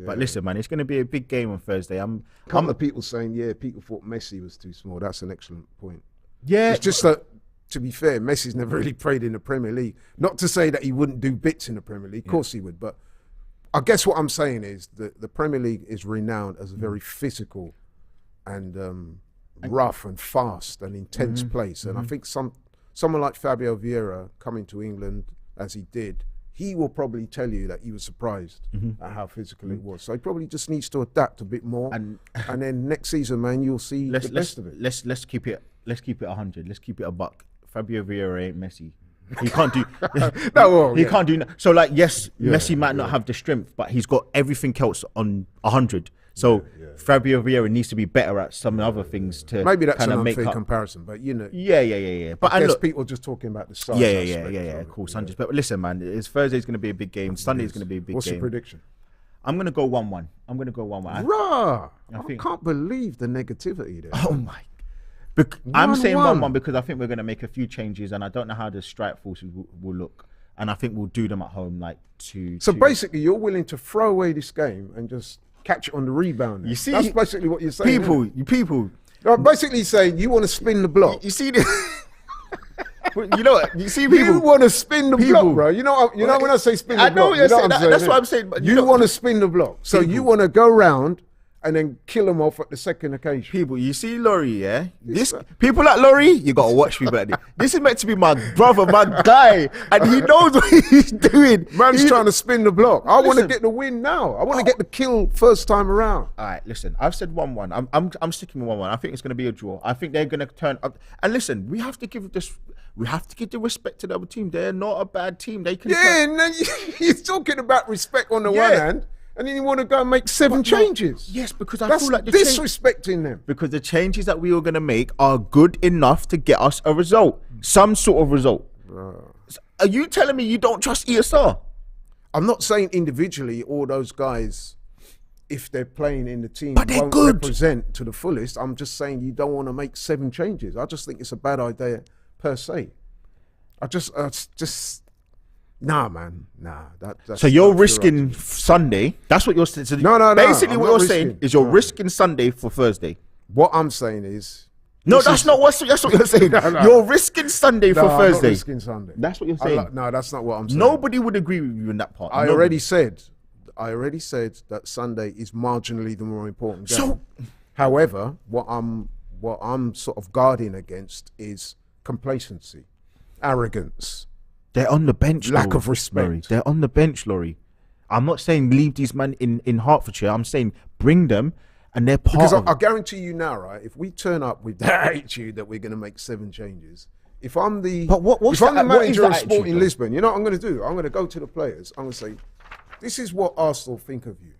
But listen, man, it's going to be a big game on Thursday. A couple of people saying, people thought Messi was too small. That's an excellent point. Yeah, it's just that. To be fair, Messi's never really played in the Premier League. Not to say that he wouldn't do bits in the Premier League. Of course he would, but. I guess what I'm saying is that the Premier League is renowned as a very physical and rough and fast and intense place. And I think someone like Fabio Vieira coming to England as he did, he will probably tell you that he was surprised at how physical it was. So he probably just needs to adapt a bit more. And then next season, man, you'll see the best of it. Let's keep it 100. Let's keep it a buck. Fabio Vieira ain't Messi. He can't do. Can't do. So like, Messi might not have the strength, but he's got everything else on 100. So Fabio Vieira needs to be better at some other things to maybe that's kind an of make unfair up. Comparison, but you know. Yeah. But I guess look, people just talking about the size. Of course, 100. But listen, man, Thursday's going to be a big game. Sunday's going to be a big game. What's your prediction? I'm going to go 1-1. I'm going to go 1-1. Rah! I can't believe the negativity there. Oh my. I'm saying 1-1 because I think we're going to make a few changes, and I don't know how the strike forces will look, and I think we'll do them at home like 2-2. So basically, you're willing to throw away this game and just catch it on the rebound. You see, that's basically what you're saying. People. No, basically saying you want to spin the block. You see this? You know what? You see people. You want to spin the block, bro. You know when I say spin the block. I know what you're saying. That's what I'm saying. But you want to spin the block, so you want to go round and then kill them off at the second occasion. People, you see Laurie, yeah? People like Laurie, you got to watch me, buddy. This is meant to be my brother, my guy, and he knows what he's doing. Man's trying to spin the block. I want to get the win now. I want to get the kill first time around. All right, listen, I've said 1-1. I'm sticking with 1-1. I think it's going to be a draw. I think they're going to turn up. And listen, we have to give the respect to the other team. They're not a bad team. They can. Yeah, and then you're talking about respect on the one hand. And then you want to go and make 7 changes. Yes, because that's feel like disrespecting them. Because the changes that we were going to make are good enough to get us a result, some sort of result. Are you telling me you don't trust ESR? I'm not saying individually all those guys, if they're playing in the team, but they're won't good. Represent to the fullest. I'm just saying you don't want to make 7 changes. I just think it's a bad idea per se. Nah, man. Nah. That's so you're risking Sunday. That's what you're saying. So no. Basically, what you're saying is you're risking Sunday for Thursday. What I'm saying is. That's what you're saying. No. You're risking Sunday for Thursday. I'm not risking Sunday. That's what you're saying. No, that's not what I'm saying. Nobody would agree with you in that part. I already said that Sunday is marginally the more important game. So, however, what I'm sort of guarding against is complacency, arrogance. They're on the bench. Lack of respect. Laurie. They're on the bench, Laurie. I'm not saying leave these men in Hertfordshire. I'm saying bring them, and they're part because of. I guarantee you now, right? If we turn up with that attitude that we're going to make 7 changes, if I'm the manager of Sporting Lisbon, you know what I'm going to do? I'm going to go to the players. I'm going to say, "This is what Arsenal think of you."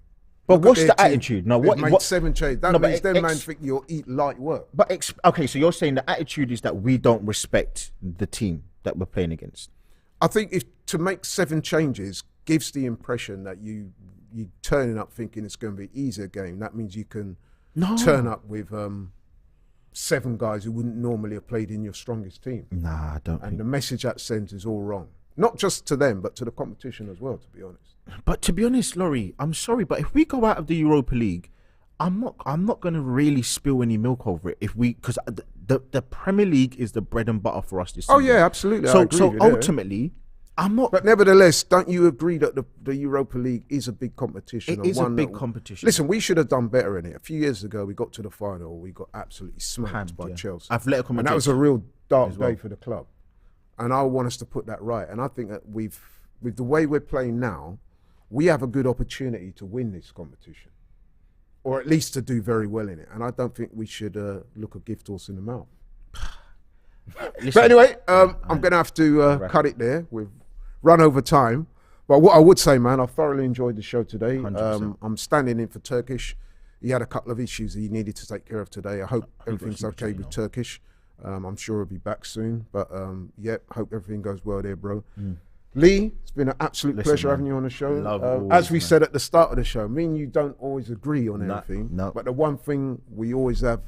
But what's the attitude? No, what made 7 changes? That means them man think you'll eat light work. But okay, so you're saying the attitude is that we don't respect the team that we're playing against. I think if to make 7 changes gives the impression that you turning up thinking it's going to be an easier game. That means you can turn up with 7 guys who wouldn't normally have played in your strongest team. Nah, I don't. And the message that sends is all wrong. Not just to them, but to the competition as well, to be honest. But to be honest, Laurie, I'm sorry, but if we go out of the Europa League, I'm not going to really spill any milk over it because the Premier League is the bread and butter for us this season. Oh yeah, absolutely. So ultimately, I'm not. But nevertheless, don't you agree that the Europa League is a big competition? It is a big competition. Listen, we should have done better in it. A few years ago, we got to the final. We got absolutely smacked by Chelsea. Atletico Madrid. And that was a real dark day for the club. And I want us to put that right. And I think that with the way we're playing now, we have a good opportunity to win this competition. Or at least to do very well in it. And I don't think we should look a gift horse in the mouth. But anyway, I'm going to have to cut it there. We've run over time. But what I would say, man, I thoroughly enjoyed the show today. I'm standing in for Turkish. He had a couple of issues he needed to take care of today. I hope everything's okay with Turkish. I'm sure he'll be back soon. But, hope everything goes well there, bro. Lee, it's been an absolute pleasure having you on the show. As we said at the start of the show, me and you don't always agree on everything. No. But the one thing we always have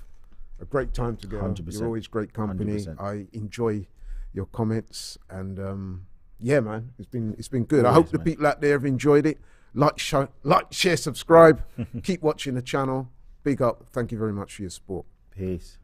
a great time together. 100%. You're always great company. 100%. I enjoy your comments, and yeah, man, it's been good. Always, I hope the man. people out there have enjoyed it. Like, share, subscribe. Keep watching the channel. Big up. Thank you very much for your support. Peace.